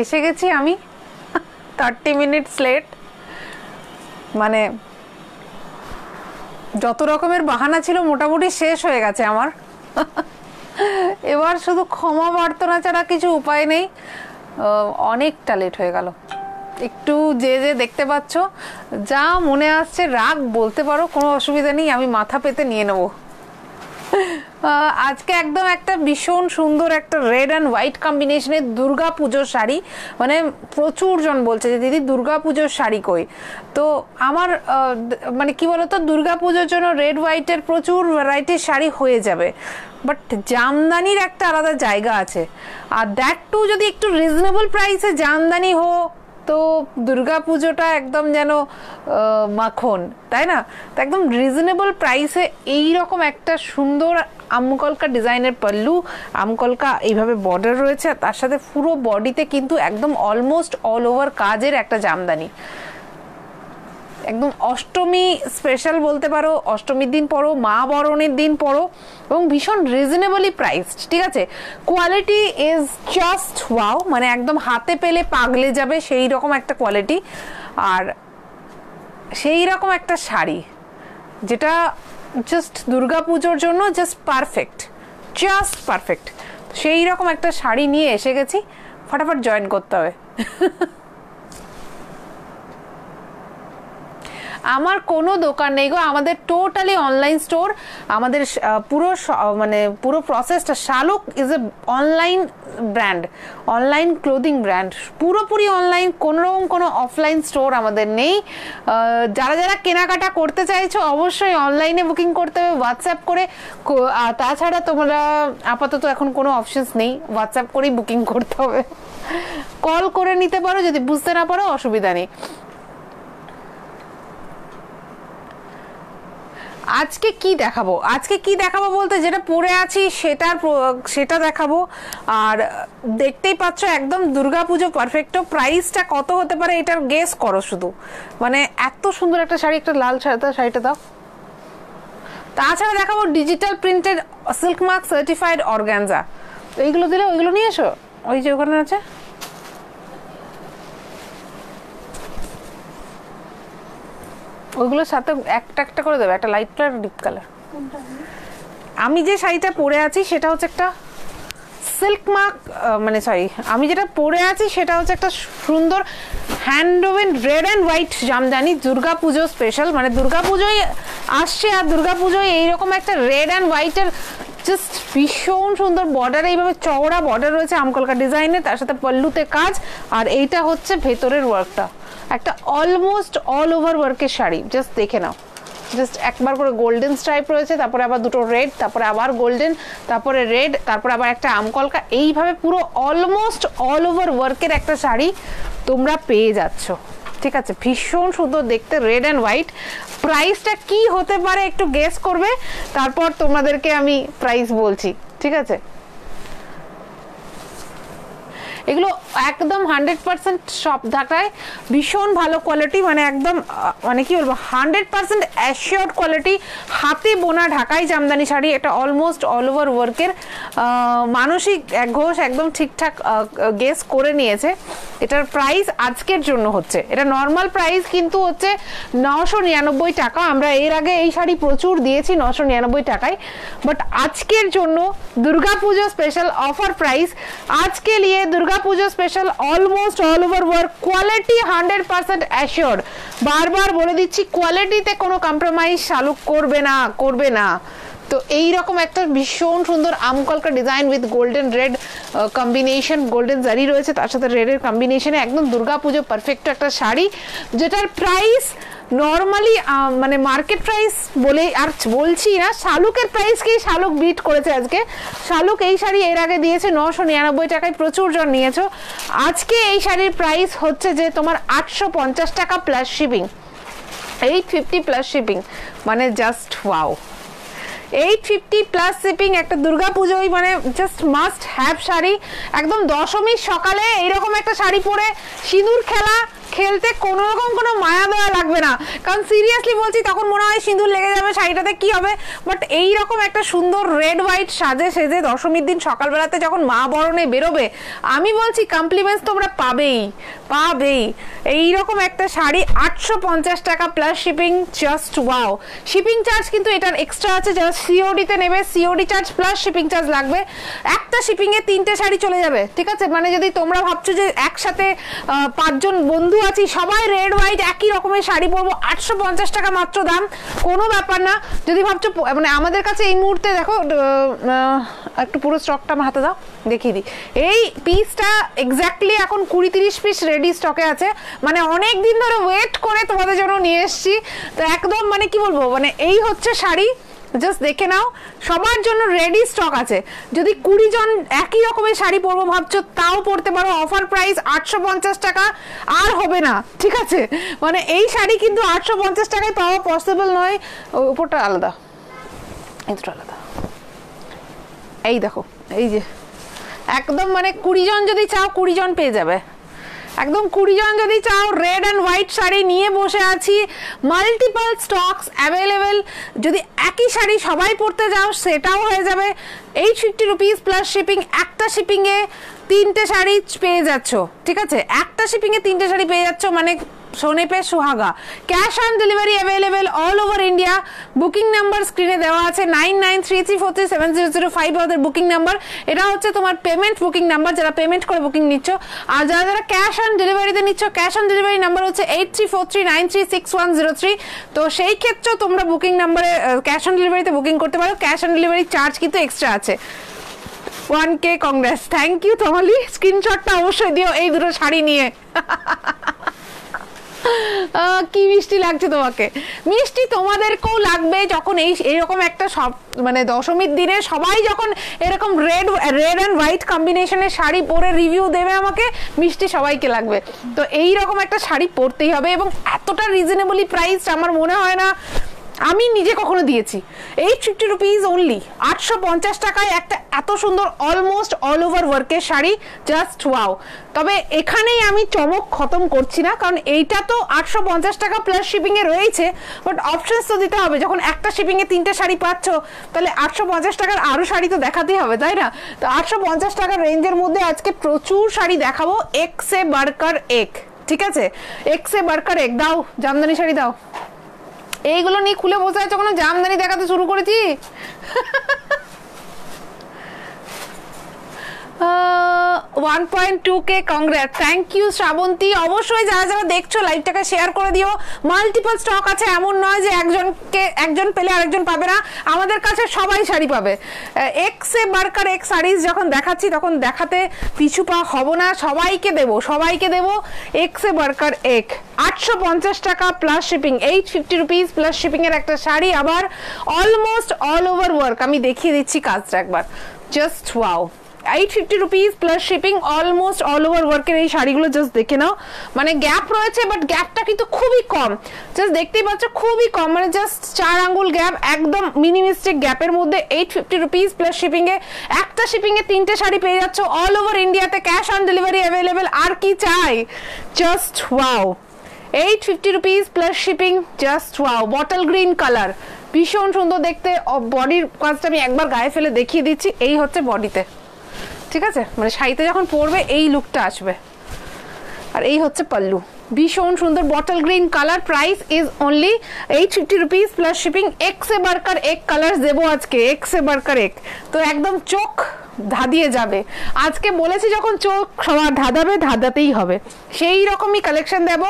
এসে গেছি আমি 30 মিনিটস লেট। মানে যত রকমের বাহানা ছিল মোটামুটি শেষ হয়ে গেছে আমার। এবার শুধু ক্ষমা প্রার্থনা ছাড়া কিছু উপায় নেই। অনেকটা লেট হয়ে গেল। একটু যে দেখতে পাচ্ছ, যা মনে আসছে রাগ বলতে পারো, কোনো অসুবিধা নেই, আমি মাথা পেতে নিয়ে নেব। আজকে একদম একটা ভীষণ সুন্দর একটা রেড অ্যান্ড হোয়াইট কম্বিনেশনের দুর্গা পুজোর শাড়ি। মানে প্রচুর জন বলছে যে দিদি দুর্গা পুজোর শাড়ি কই। তো আমার মানে কি বলতো, দুর্গা পুজোর জন্য রেড হোয়াইটের প্রচুর ভ্যারাইটির শাড়ি হয়ে যাবে, বাট জামদানির একটা আলাদা জায়গা আছে। আর দ্যাট টু যদি একটু রিজনেবল প্রাইসে জামদানি হোক তো দুর্গা পুজোটা একদম যেন মাখন, তাই না? তো একদম রিজনেবল প্রাইসে এইরকম একটা সুন্দর আমকলকা ডিজাইনের পাল্লু, আমকলকা এইভাবে বর্ডার রয়েছে, তার সাথে পুরো বডিতে কিন্তু একদম অলমোস্ট অল ওভার কাজের একটা জামদানি। একদম অষ্টমী স্পেশাল বলতে পারো, অষ্টমীর দিন পরো, মা বরণের দিন পরো, এবং ভীষণ রিজনেবলি প্রাইসড। ঠিক আছে, কোয়ালিটি ইজ জাস্ট ওয়াও, মানে একদম হাতে পেলে পাগলে যাবে সেই রকম একটা কোয়ালিটি। আর সেই রকম একটা শাড়ি যেটা জাস্ট দুর্গা পুজোর জন্য জাস্ট পারফেক্ট, জাস্ট পারফেক্ট। সেই রকম একটা শাড়ি নিয়ে এসে গেছি, ফটাফট জয়েন করতে হবে। আমার কোনো দোকান নেই গো, আমাদের টোটালি অনলাইন স্টোর। আমাদের পুরো মানে পুরো প্রসেসটা, শালুক is a online brand, online clothing brand, পুরোপুরি অনলাইন, কোনোরকম কোনো অফলাইন স্টোর আমাদের নেই। যারা যারা কেনাকাটা করতে চাইছো অবশ্যই অনলাইনে বুকিং করতে হবে হোয়াটসঅ্যাপ করে। তাছাড়া তোমরা আপাতত এখন কোনো অপশনস নেই, হোয়াটসঅ্যাপ করেই বুকিং করতে হবে। কল করে নিতে পারো, যদি বুঝতে না পারো অসুবিধা নেই। আজকে কি দেখাবো, আজকে কি দেখাবো বলতে যেটা পরে আছি সেটা দেখাবো। আর দেখতেই পাচ্ছ একদম দুর্গাপুজো পারফেক্টো। প্রাইসটা কত হতে পারে এটার গেস করো শুধু। মানে এত সুন্দর একটা শাড়ি, একটা লাল শাড়িটা দাও। তাছাড়া দেখাবো digital printed silk mark certified organza. এইগুলো দিলে ওইগুলো নিয়ে এসো, ওই যে ওখানে আছে। ওইগুলোর সাথে একটা একটা করে দেবে, একটা লাইট কালার, ডিপ কালার। আমি যে শাড়িটা পরে আছি সেটা হচ্ছে একটা সিল্ক মার্ক, মানে সরি, আমি যেটা পরে আছি সেটা হচ্ছে একটা সুন্দর handwoven red and white jamdani, Durga Pujo special. মানে দুর্গা পুজোই আসছে, আর দুর্গা পুজোয় এইরকম একটা রেড অ্যান্ড হোয়াইটের জাস্ট ভীষণ সুন্দর বর্ডার, এইভাবে চওড়া বর্ডার রয়েছে আমকলকা ডিজাইনে, তার সাথে পল্লুতে কাজ। আর এইটা হচ্ছে ভেতরের ওয়ার্কটা, একটা অলমোস্ট অল ওভার ওয়ার্কের শাড়ি। জাস্ট দেখে নাও, জাস্ট একবার করে গোল্ডেন স্ট্রাইপ রয়েছে, তারপরে আবার দুটো রেড, তারপরে আবার গোল্ডেন, তারপরে রেড, তারপরে আবার একটা আমকলকা, এইভাবে পুরো অলমোস্ট অল ওভার ওয়ার্কের একটা শাড়ি তোমরা পেয়ে যাচ্ছ। ঠিক আছে, ভীষণ সুন্দর দেখতে, রেড অ্যান্ড হোয়াইট। প্রাইসটা কি হতে পারে একটু গেস করবে, তারপর তোমাদেরকে আমি প্রাইস বলছি। ঠিক আছে, এগুলো একদম 100% সব ঢাকায় ভীষণ ভালো কোয়ালিটি, মানে একদম মানে কি বলবো 100% অ্যাসিওর্ড কোয়ালিটি, হাতে বোনা ঢাকাই জামদানি শাড়ি। এটা অলমোস্ট অল ওভার ওয়ার্কের। মানসিক ঘোষ একদম ঠিকঠাক গেস করে নিয়েছে। এটার প্রাইস আজকের জন্য হচ্ছে, এটা নর্মাল প্রাইস কিন্তু হচ্ছে 999 টাকা। আমরা এর আগে এই শাড়ি প্রচুর দিয়েছি 999 টাকায়, বাট আজকের জন্য দুর্গাপুজো স্পেশাল অফার প্রাইস। আজকে নিয়ে Durga Puja special almost all over work, quality 100% assured. বারবার বলে দিচ্ছি, কোয়ালিটিতে কোনো কম্প্রোমাইজ শালুক করবে না, করবে না। তো এইরকম একটা ভীষণ সুন্দর আমকলকা design with golden red combination, golden zari রয়েছে, তার সাথে রেডের কম্বিনেশনে একদম দুর্গাপুজো পারফেক্ট একটা শাড়ি, যেটার প্রাইস নর্মালি মানে মার্কেট প্রাইস বলে আর বলছি না, শালুকের প্রাইসকেই শালুক বিট করেছে আজকে। শালুক এই শাড়ি এর আগে দিয়েছে 999 টাকায়, প্রচুর জন নিয়েছো। আজকে এই শাড়ির প্রাইস হচ্ছে যে তোমার 850 টাকা প্লাস শিপিং, 850 প্লাস শিপিং, মানে জাস্ট ওয়াও। 850 প্লাস শিপিং, একটা দুর্গা পুজোই মানে জাস্ট মাস্ট হ্যাভ শাড়ি। একদম দশমীর সকালে এইরকম একটা শাড়ি পরে সিঁদুর খেলা, খেলতে কোনো রকম কোনো মায়া দেওয়া লাগবে না, কারণ সিরিয়াসলি বলছি তখন মনে হয় সিঁদুর লেগে যাবে শাড়িটাতে কি হবে, বাট এইরকম একটা সুন্দর রেড হোয়াইট সাজে সেজে দশমীর দিন সকালবেলাতে যখন মা বরণে বেরোবে আমি বলছি কমপ্লিমেন্টস তোমরা পাবেই পাবেই। এইরকম একটা শাড়ি 850 টাকা plus shipping, just wow. Shipping charge কিন্তু এটার এক্সট্রা আছে, যারা সিওডিতে নেবে COD charge plus shipping charge লাগবে। একটা শিপিংয়ে 3টে শাড়ি চলে যাবে, ঠিক আছে? মানে যদি তোমরা ভাবছো যে একসাথে 5 জন বন্ধু আছি সবাই রেড হোয়াইট একই রকমের শাড়ি পরবো, 850 টাকা মাত্র দাম, কোনো ব্যাপার না। যদি ভাবছো মানে আমাদের কাছে এই মুহূর্তে দেখো একটু পুরো স্টকটা আমার হাতে দাও দেখিয়ে দিই। এই পিসটা এক্স্যাক্টলি এখন 20-30 পিস রেডি স্টকে আছে, মানে অনেক দিন ধরে ওয়েট করে তোমাদের জন্য নিয়ে এসেছি। তো একদম মানে কি বলবো, মানে এই হচ্ছে শাড়ি, জাস্ট দেখে নাও, সবার জন্য রেডি স্টক আছে। যদি 20 জন একই রকমের শাড়ি পরবো ভাবছো তাও পরতে পারো, অফার প্রাইস 850 টাকা, আর হবে না, ঠিক আছে? মানে এই শাড়ি কিন্তু 850 টাকায় পাওয়া পসিবল নয়। উপরটা আলাদা, এই দুটো আলাদা, এই দেখো, এই যে একদম মানে 20 জন যদি চাও 20 জন পেয়ে যাবে, একদম 20 জন যদি চাও। রেড অ্যান্ড হোয়াইট শাড়ি নিয়ে বসে আছি, মাল্টিপল স্টকস অ্যাভেলেবেল। যদি একই শাড়ি সবাই পরতে যাও সেটাও হয়ে যাবে। 850 রুপিস প্লাস শিপিং, একটা শিপিংয়ে 3টে শাড়ি পেয়ে যাচ্ছ, ঠিক আছে? একটা শিপিংয়ে 3টে শাড়ি পেয়ে যাচ্ছ, মানে সোনে পে সুহাগা। Cash on delivery available all over India. Booking number স্ক্রিনে দেওয়া আছে 9933437005 আমাদের বুকিং নাম্বার। এটা হচ্ছে তোমার পেমেন্ট বুকিং নাম্বার, যারা পেমেন্ট করে বুকিং নিচ্ছ। আর যারা যারা ক্যাশ অন ডেলিভারিতে নিচ্ছ, ক্যাশ অন ডেলিভারি নাম্বার হচ্ছে 8343936103। তো সেই ক্ষেত্রেও তোমরা বুকিং নাম্বারে ক্যাশ অন ডেলিভারিতে বুকিং করতে পারো। ক্যাশ অন ডেলিভারি চার্জ কিন্তু এক্সট্রা আছে। 1K Congress, thank you তোমালি। স্ক্রিনশটটা অবশ্যই দিও এই দুটো শাড়ি নিয়ে। কি মিষ্টি লাগছে তোমাকে, মিষ্টি তোমাদেরকেও লাগবে যখন এইরকম একটা সব মানে দশমীর দিনে সবাই যখন এরকম রেড অ্যান্ড হোয়াইট কম্বিনেশনের শাড়ি পরে রিভিউ দেবে আমাকে, মিষ্টি সবাইকে লাগবে। তো এইরকম একটা শাড়ি পরতেই হবে, এবং এতটা রিজনেবলি প্রাইস আমার মনে হয় না আমি নিজে কখনো দিয়েছি। 850 রুপিস অনলি, 850 টাকায় একটা এত সুন্দর অলমোস্ট অল ওভার ওয়ার্কের শাড়ি, জাস্ট ওয়াও। তবে এখানেই আমি চমক খতম করছি না, কারণ এইটা তো 850 টাকা প্লাস শিপিংয়ে রয়েছে, বাট অপশনস তো দিতে হবে। যখন একটা শিপিংয়ে 3টে শাড়ি পাচ্ছ, তাহলে 850 টাকার আরও শাড়ি তো দেখাতেই হবে, তাই না? তো 850 টাকার রেঞ্জের মধ্যে আজকে প্রচুর শাড়ি দেখাবো। এক সে বাড়কর এক, ঠিক আছে? এক সে বাড়কর এক। দাও জামদানি শাড়ি দাও। এইগুলো নিয়ে খুলে বসে আছে, কোনো জামদানি দেখাতে শুরু করেছি। 1.2K Congress, thank you Srabanti. অবশ্যই যারা যারা দেখছো লাইভটাকে শেয়ার করে দিও। মাল্টিপল স্টক আছে, এমন নয় যে একজন পেলে আরেকজন পাবে না, আমাদের কাছে সবাই শাড়ি পাবে। এক সে বাড়কর এক শাড়িজ যখন দেখাচ্ছি তখন দেখাতে পিছু পা হব না, সবাইকে দেবো এক সে বাড়কর এক। 850 টাকা plus shipping, 850 rupees plus shipping এর একটা শাড়ি, আবার অলমোস্ট অল ওভার ওয়ার্ক। আমি দেখিয়ে দিচ্ছি কাজটা একবার, just wow. 850 rupees plus shipping, almost all over ওয়ার্কের এই শাড়িগুলো জাস্ট দেখে নাও। মানে গ্যাপ রয়েছে, বাট গ্যাপটা কিন্তু খুবই কম, জাস্ট দেখতেই পাচ্ছ খুবই কম, মানে জাস্ট 4 আঙ্গুল গ্যাপ, একদম মিনিমিস্টিক গ্যাপের মধ্যে 850 রুপিস প্লাস শিপিংয়ে একটা শিপিংয়ে 3টে শাড়ি পেয়ে যাচ্ছ অল ওভার ইন্ডিয়াতে। ক্যাশ অন ডেলিভারি অ্যাভেলেবেল, আর কি চাই? Just wow. 850 rupees plus shipping, just wow. Bottle green colour, ভীষণ সুন্দর দেখতে। বডির কাজটা আমি একবার গায়ে ফেলে দেখিয়ে দিচ্ছি। এই হচ্ছে বডিতে, ঠিক আছে? মানে শাড়িতে যখন পরবে এই লুকটা আসবে। আর এই হচ্ছে পাল্লু, ভীষণ সুন্দর bottle green colour. Price is only 850 rupees plus shipping. এক সে বাড়কর এক কালার দেবো আজকে, এক সে বাড়কর এক। তো একদম চোখ ধাঁধিয়ে যাবে। আজকে বলেছি যখন চোখ সবার ধাঁধাতেই হবে, সেই রকমই কালেকশন দেব।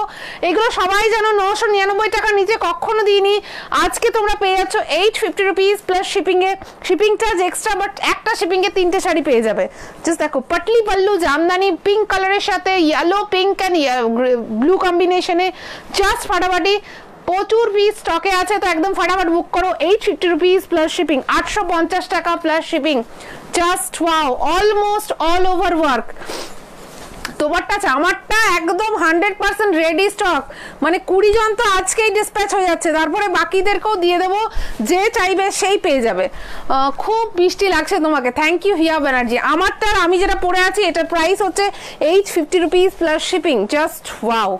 এগুলো সবাই জানো 999 টাকার নিচে কখনো দিইনি। আজকে তোমরা পেয়ে যাচ্ছ 850 রুপিস প্লাস শিপিংয়ে, শিপিং চার্জ এক্সট্রা, বাট একটা শিপিংয়ে 3টে শাড়ি পেয়ে যাবে। জাস্ট দেখো, পাটলি পাল্লু জামদানি পিঙ্ক কালারের সাথে ইয়েলো পিঙ্ক অ্যান্ড ব্লু কম্বিনেশনে, জাস্ট ফাটাফাটি। প্রচুর পিস স্টকে আছে, তো একদম ফাটাফাট বুক করো। 850 রুপিস প্লাস শিপিং, 850 টাকা plus shipping, just wow. Almost all over work. তোমারটা আমারটা একদম 100% রেডি স্টক, মানে 20 জন তো আজকেই ডিসপ্যাচ হয়ে যাচ্ছে, তারপরে বাকিদেরকেও দিয়ে দেবো, যে চাইবে সেই পেয়ে যাবে। খুব মিষ্টি লাগছে তোমাকে, থ্যাংক ইউ হিয়া ব্যানার্জি। আমারটার আমি যেটা পরে আছি এটার প্রাইস হচ্ছে 850 rupees plus shipping, just wow.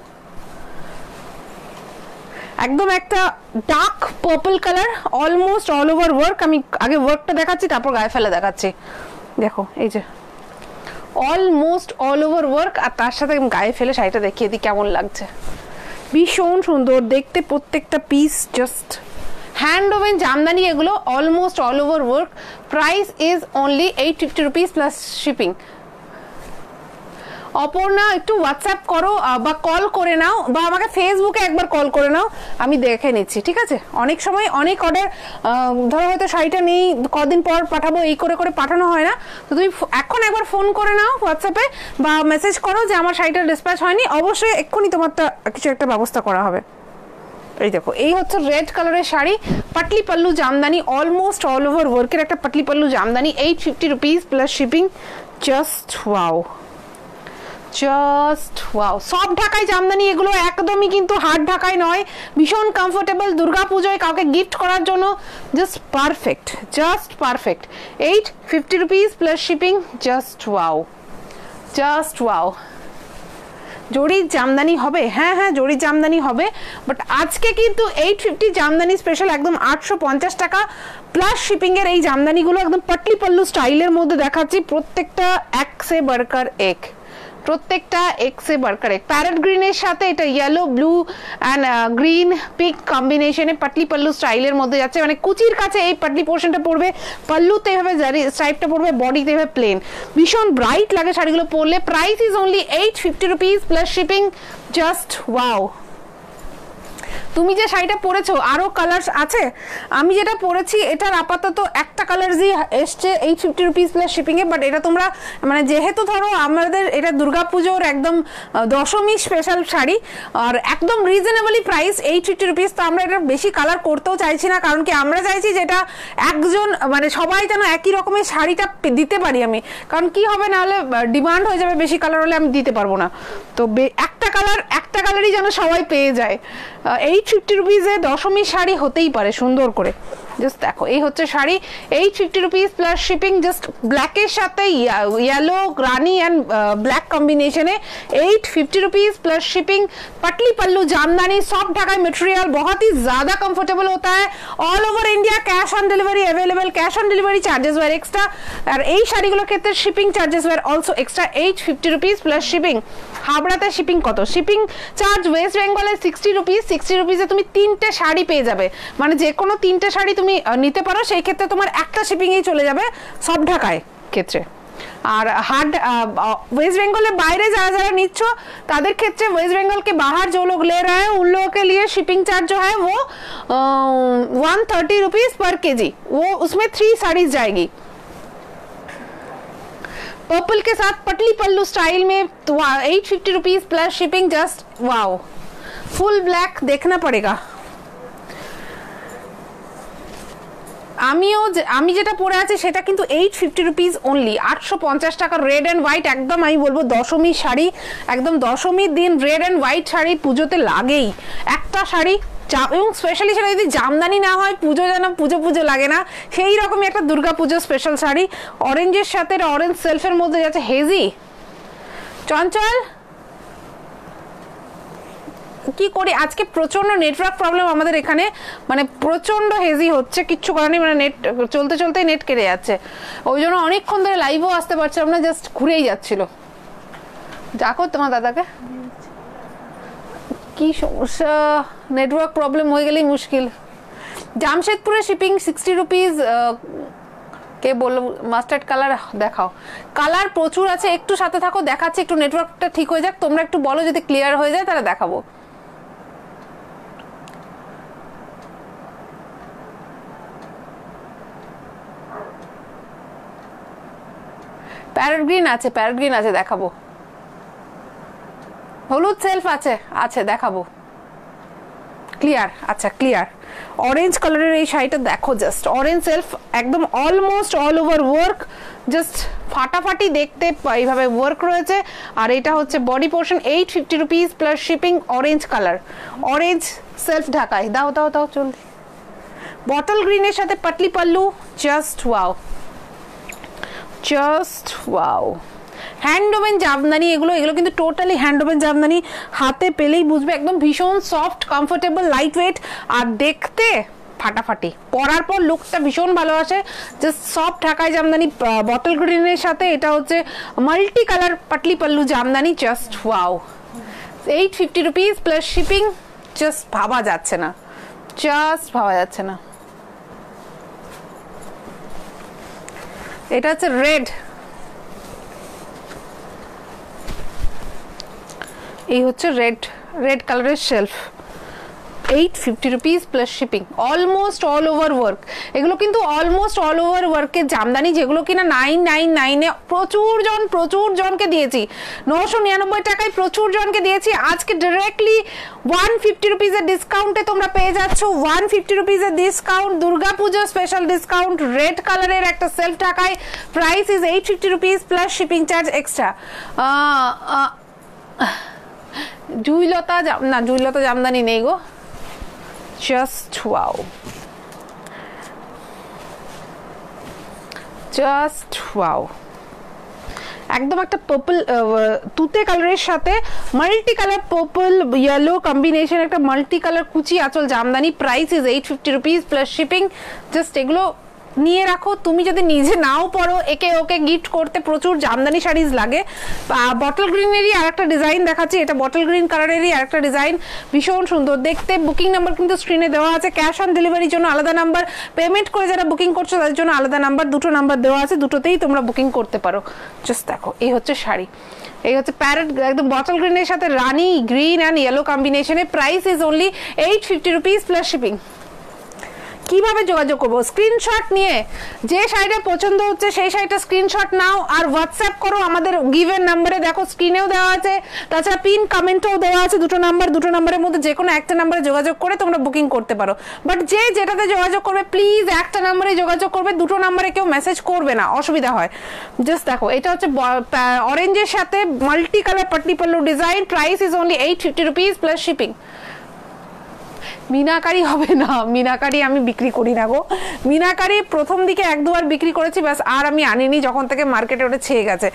একদম একটা dark purple colour, almost all over work. আমি আগে ওয়ার্কটা দেখাচ্ছি, তারপর গায়ে ফেলে দেখাচ্ছি। দেখো এই যে অলমোস্ট অল ওভার ওয়ার্ক, আর তার সাথে গায়ে ফেলে শাড়িটা দেখিয়ে দিই কেমন লাগছে। ভীষণ সুন্দর দেখতে প্রত্যেকটা piece, just handwoven jamdani এগুলো, almost all over work. Price is only 850 rupees plus shipping. Aparna একটু হোয়াটসঅ্যাপ করো বা কল করে নাও, বা আমাকে ফেসবুকে একবার কল করে নাও, আমি দেখে নিচ্ছি, ঠিক আছে? অনেক সময় অনেক অর্ডার, ধরো হয়তো শাড়িটা নেই, কদিন পর পাঠাবো, এই করে করে পাঠানো হয় না। তো তুমি এখন একবার ফোন করে নাও হোয়াটসঅ্যাপে, বা মেসেজ করো যে আমার শাড়িটা ডিসপ্যাচ হয়নি, অবশ্যই এক্ষুনি তোমারটা কিছু একটা ব্যবস্থা করা হবে। এই দেখো, এই হচ্ছে রেড কালারের sari, Patli pallu Jamdani, almost all over ওয়ার্কের একটা Patli pallu jamdani, 850 rupees plus shipping. Just wow, just wow. সব ঢাকাই জামদানি এগুলো, একদমই কিন্তু হার্ড ঢাকাই নয়, ভীষণ কমফোর্টেবল, দুর্গা পুজোয় কাউকে গিফট করার জন্য just perfect, just perfect. 850 rupees plus shipping. Just wow, just wow. জরির জামদানি হবে, হ্যাঁ হ্যাঁ জরির জামদানি হবে, বাট আজকে কিন্তু 850 জামদানি স্পেশাল, একদম 850 টাকা প্লাস শিপিং এর এই জামদানিগুলো একদম পাটলি পাল্লু স্টাইলের মধ্যে দেখাচ্ছি। প্রত্যেকটা এক সে বাড়কার এক, প্রত্যেকটা এক্সে বার্কার এক। প্যারেট গ্রিনের সাথে এটা yellow, blue and green pink কম্বিনেশনে পাটলি পাল্লু স্টাইলের মধ্যে যাচ্ছে, মানে কুচির কাছে এই পাটলি পোর্শনটা পড়বে, পাল্লুতে এভাবে জারি স্ট্রাইপটা পড়বে, বডিতে এভাবে প্লেন, ভীষণ ব্রাইট লাগে শাড়িগুলো পরলে। Price is only 850 rupees plus shipping. Just wow. তুমি যে শাড়িটা পরেছো আরো কালার্স আছে, আমি যেটা পরেছি এটার আপাতত একটা কালারই এসছে 850 rupees plus shipping A, but এটা তোমরা মানে যেহেতু ধরো আমাদের এটা দুর্গাপুজোর একদম দশমী স্পেশাল শাড়ি, আর একদম রিজনেবলি প্রাইস 850 রুপিস, তো আমরা এটা বেশি কালার করতেও চাইছি না, কারণ কি আমরা চাইছি যেটা একজন মানে সবাই যেন একই রকমের শাড়িটা দিতে পারি আমি, কারণ কি হবে না হলে ডিমান্ড হয়ে যাবে, বেশি কালার হলে আমি দিতে পারবো না। তো একটা কালারই যেন সবাই পেয়ে যায়। 850 রুপিসে দশমী শাড়ি হতেই পারে সুন্দর করে। জাস্ট দেখো, এই হচ্ছে sari, 850 rupees plus shipping. Just ব্ল্যাকের সাথে येलो रानी एंड ब्लैक कॉम्बिनेशन है, 850 rupees plus shipping. Patli pallu jamdani, soft Dhaka material, बहुत ही ज्यादा कंफर्टेबल होता है। All over India cash on delivery available, cash on delivery charges were extra, और এই শাড়িগুলোর ক্ষেত্রে shipping charges were also extra 850 rupees plus shipping. হাবড়াতে শিপিং কত? শিপিং চার্জ ওয়েস্ট বেঙ্গলে 60 রুপিস। 60 রুপিসে তুমি 3টে শাড়ি পেয়ে যাবে, মানে যে কোনো 3টে শাড়ি তুমি নিতে পারো, সেই ক্ষেত্রে তোমার একটা শিপিংই চলে যাবে সব ঢাকায় ক্ষেত্রে। আর हार्ड वेस्ट बंगाल বাইরে যারা যারা নিচ্ছ তাদের ক্ষেত্রে वेस्ट बंगाल के बाहर जो लोग ले रहे हैं उन लोगों के लिए शिपिंग चार्ज जो है वो 130 रुपीज पर केजी, वो उसमें 3 साड़ीज जाएगी। पर्पल के साथ पटली पल्लू स्टाइल में 850 rupees plus shipping. Just wow, full black देखना पड़ेगा। আমি যেটা পরে আছি সেটা কিন্তু 850 রুপিস অনলি, 850 টাকা। রেড অ্যান্ড হোয়াইট, একদম আমি বলবো দশমীর শাড়ি, একদম দশমীর দিন রেড অ্যান্ড হোয়াইট শাড়ি পুজোতে লাগেই একটা শাড়ি, এবং স্পেশালি সেটা যদি জামদানি না হয় পুজো যেন পুজো লাগে না, সেই রকমই একটা দুর্গা পুজো স্পেশাল শাড়ি। অরেঞ্জের সাথে অরেঞ্জ সেলফের মধ্যে যাচ্ছে হেজি। চঞ্চল কি করি, আজকে প্রচন্ড নেটওয়ার্ক প্রবলেম আমাদের এখানে, মানে প্রচন্ড হেজি হচ্ছে, কিচ্ছু করার নেই, মানে নেট চলতে চলতে নেট কেটে যাচ্ছে, ওই জন্য অনেকক্ষণ ধরে লাইভও আসতে পারছিলাম না, জাস্ট ঘুরেই যাচ্ছিল। দেখো তোমার দাদাকে কি সমস্যা, নেটওয়ার্ক প্রবলেম হয়ে গেলেই মুশকিল। জামশেদপুরে শিপিং 60 রুপিস। কে বললো মাস্টার্ড কালার দেখাও? কালার প্রচুর আছে, একটু সাথে থাকো, দেখাচ্ছি, একটু নেটওয়ার্কটা ঠিক হয়ে যাক, তোমরা একটু বলো, যদি ক্লিয়ার হয়ে যায় তাহলে দেখাবো। প্যারেট গ্রিন আছে, প্যারেট গ্রিন আছে, দেখাবো। হলুদ সেলফ আছে, আছে দেখাবো। ক্লিয়ার? আচ্ছা ক্লিয়ার। অরেঞ্জ কালারের এই শাড়িটা দেখো, জাস্ট অরেঞ্জ সেলফ, একদম almost all over work, just ফাটাফাটি দেখতে এইভাবে ওয়ার্ক রয়েছে। আর এটা হচ্ছে body portion, 850 rupees plus shipping. Orange colour, orange self ঢাকায়, দাও দাও দাও জলদি। বটল গ্রিনের সাথে patli pallu, just wow, just wow. Handwoven jamdani, এগুলো কিন্তু টোটালি হ্যান্ডওমেন জামদানি, হাতে পেলেই বুঝবে একদম ভীষণ সফট, কমফোর্টেবল, লাইট ওয়েট, আর দেখতে ফাটাফাটি, পরার পর লুকটা ভীষণ ভালো আসে। জাস্ট সফট ঢাকাই জামদানি বটল গ্রিনের সাথে, এটা হচ্ছে multi colour Patli pallu Jamdani, just wow. 850 rupees plus shipping, just ভাবা যাচ্ছে না, জাস্ট ভাবা যাচ্ছে না। এটা হচ্ছে রেড, এই হচ্ছে রেড কালারের shelf, 850 rupees plus shipping, almost all over work. এগুলো কিন্তু অলমোস্ট অল ওভার ওয়ার্কের জামদানি, যেগুলো কিনা 999-এ প্রচুর জনকে দিয়েছি, 999 টাকায় প্রচুর জনকে দিয়েছি। আজকে ডিরেক্টলি 150 রুপিসের ডিসকাউন্টে তোমরা পেয়ে যাচ্ছ, 150 রুপিসের discount, Durga Pujo special discount, red কালারের একটা self Dhakai, price is 850 rupees plus shipping charge extra. জুইলতা জামদানি নেই গো, জাস্ট ওয়াও, জাস্ট ওয়াও, একদম একটা পার্পল তুতে কালারের সাথে multi colour purple yellow combination, একটা মাল্টি কালার কুচি আঁচল jamdani, price is 850 rupees plus shipping. Just এগুলো নিয়ে রাখো, তুমি যদি নিজে নাও পরো, একে ওকে গিফট করতে প্রচুর জামদানি শাড়িজ লাগে। বটল গ্রিনেরই আরেকটা ডিজাইন দেখাচ্ছি, এটা বটল গ্রিন কালারেরই আরেকটা ডিজাইন, ভীষণ সুন্দর দেখতে। বুকিং নাম্বার কিন্তু স্ক্রিনে দেওয়া আছে, ক্যাশ অন ডেলিভারির জন্য আলাদা নাম্বার, পেমেন্ট করে যারা বুকিং করছো তাদের জন্য আলাদা নাম্বার, দুটো নাম্বার দেওয়া আছে, দুটোতেই তোমরা বুকিং করতে পারো। জাস্ট দেখো, এই হচ্ছে শাড়ি, এই হচ্ছে প্যারেট, একদম বটল গ্রিনের সাথে রানি গ্রিন অ্যান্ড ইয়েলো কম্বিনেশনে, price is only 850 rupees plus shipping. কিভাবে যোগাযোগ করবো? স্ক্রিনশট নিয়ে যে শাড়িটা পছন্দ হচ্ছে সেই শাড়িটা স্ক্রিনশট নাও আর হোয়াটসঅ্যাপ করো আমাদের গিভেন নাম্বারে, দেখো স্ক্রিনেও দেওয়া আছে, তাছাড়া পিন কমেন্টেও দেওয়া আছে, দুটো নাম্বারের মধ্যে যে কোনো একটা নাম্বারে যোগাযোগ করে তোমরা বুকিং করতে পারো। বাট যে যেটাতে যোগাযোগ করবে প্লিজ একটা নাম্বারে যোগাযোগ করবে, দুটো নাম্বারে কেউ মেসেজ করবে না, অসুবিধা হয়। জাস্ট দেখো, এটা হচ্ছে অরেঞ্জের সাথে multi colour Patli pallu design, price is only 850 rupees plus shipping. Meenakari হবে না, মিনাকারি আমি বিক্রি করি না গো, মিনাকারি প্রথম দিকে 1-2 বার বিক্রি করেছি, ব্যাস আর আমি আনিনি যখন থেকে মার্কেটে ওটা ছেয়ে গেছে।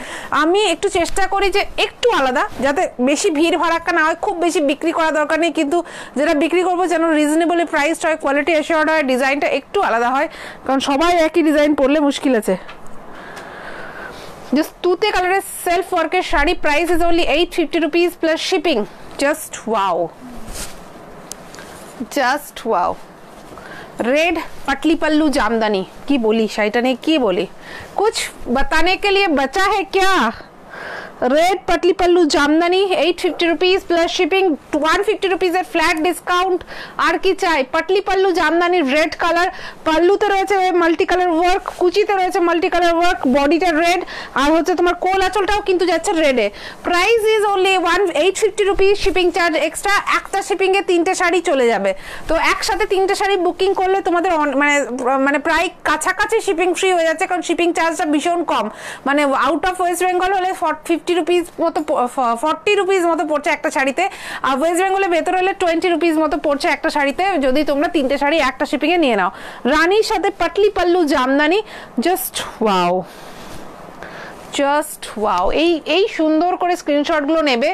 আমি একটু চেষ্টা করি যে একটু আলাদা, যাতে বেশি ভিড় ভাড়াক্কা না হয়, খুব বেশি বিক্রি করা দরকার নেই, কিন্তু যেটা বিক্রি করবো যেন রিজনেবলি প্রাইসড হয়, কোয়ালিটি অ্যাসিওর্ড হয়, ডিজাইনটা একটু আলাদা হয়, কারণ সবাই একই ডিজাইন পরলে মুশকিল আছে। জাস্ট তুতে কালারের সেলফ ওয়ার্কের sari, price is only 850 rupees plus shipping. Just wow, just wow, red patli pallu jamdani, की बोली शाइटा ने, की बोली कुछ बताने के लिए बचा है क्या? Red patli pallu jamdani 850 rupees plus shipping, 150 rupees এর ফ্ল্যাট ডিসকাউন্ট। আর কি চাই? পটলি পল্লু জামদানি, রেড কালার, পল্লুতে রয়েছে মাল্টি কালার ওয়ার্ক, কুচিতে রয়েছে মাল্টি কালার ওয়ার্ক, বডিটা রেড, আর হচ্ছে তোমার কোল আঁচলটাও কিন্তু যাচ্ছে রেডে। Price is only 850 rupees, shipping charge extra. একটা শিপিং এ 3টে শাড়ি চলে যাবে, তো একসাথে 3টে শাড়ি বুকিং করলে তোমাদের মানে প্রায় কাছাকাছি শিপিং ফ্রি হয়ে যাচ্ছে, কারণ শিপিং চার্জটা ভীষণ কম। মানে আউট অফ ওয়েস্ট বেঙ্গল হলে 50 রুপিস মতো, 40 রুপিস মতো পড়ছে একটা শাড়িতে, আর ওয়েস্ট বেঙ্গলের ভেতরে হলে 20 রুপিস মতো পড়ছে একটা শাড়িতে, যদি তোমরা 3টে শাড়ি একটা শিপিং এ নিয়ে নাও। রানীর সাথে potli pallu Jamdani, just wow, just wow. এই সুন্দর করে স্ক্রিনশটগুলো নেবে,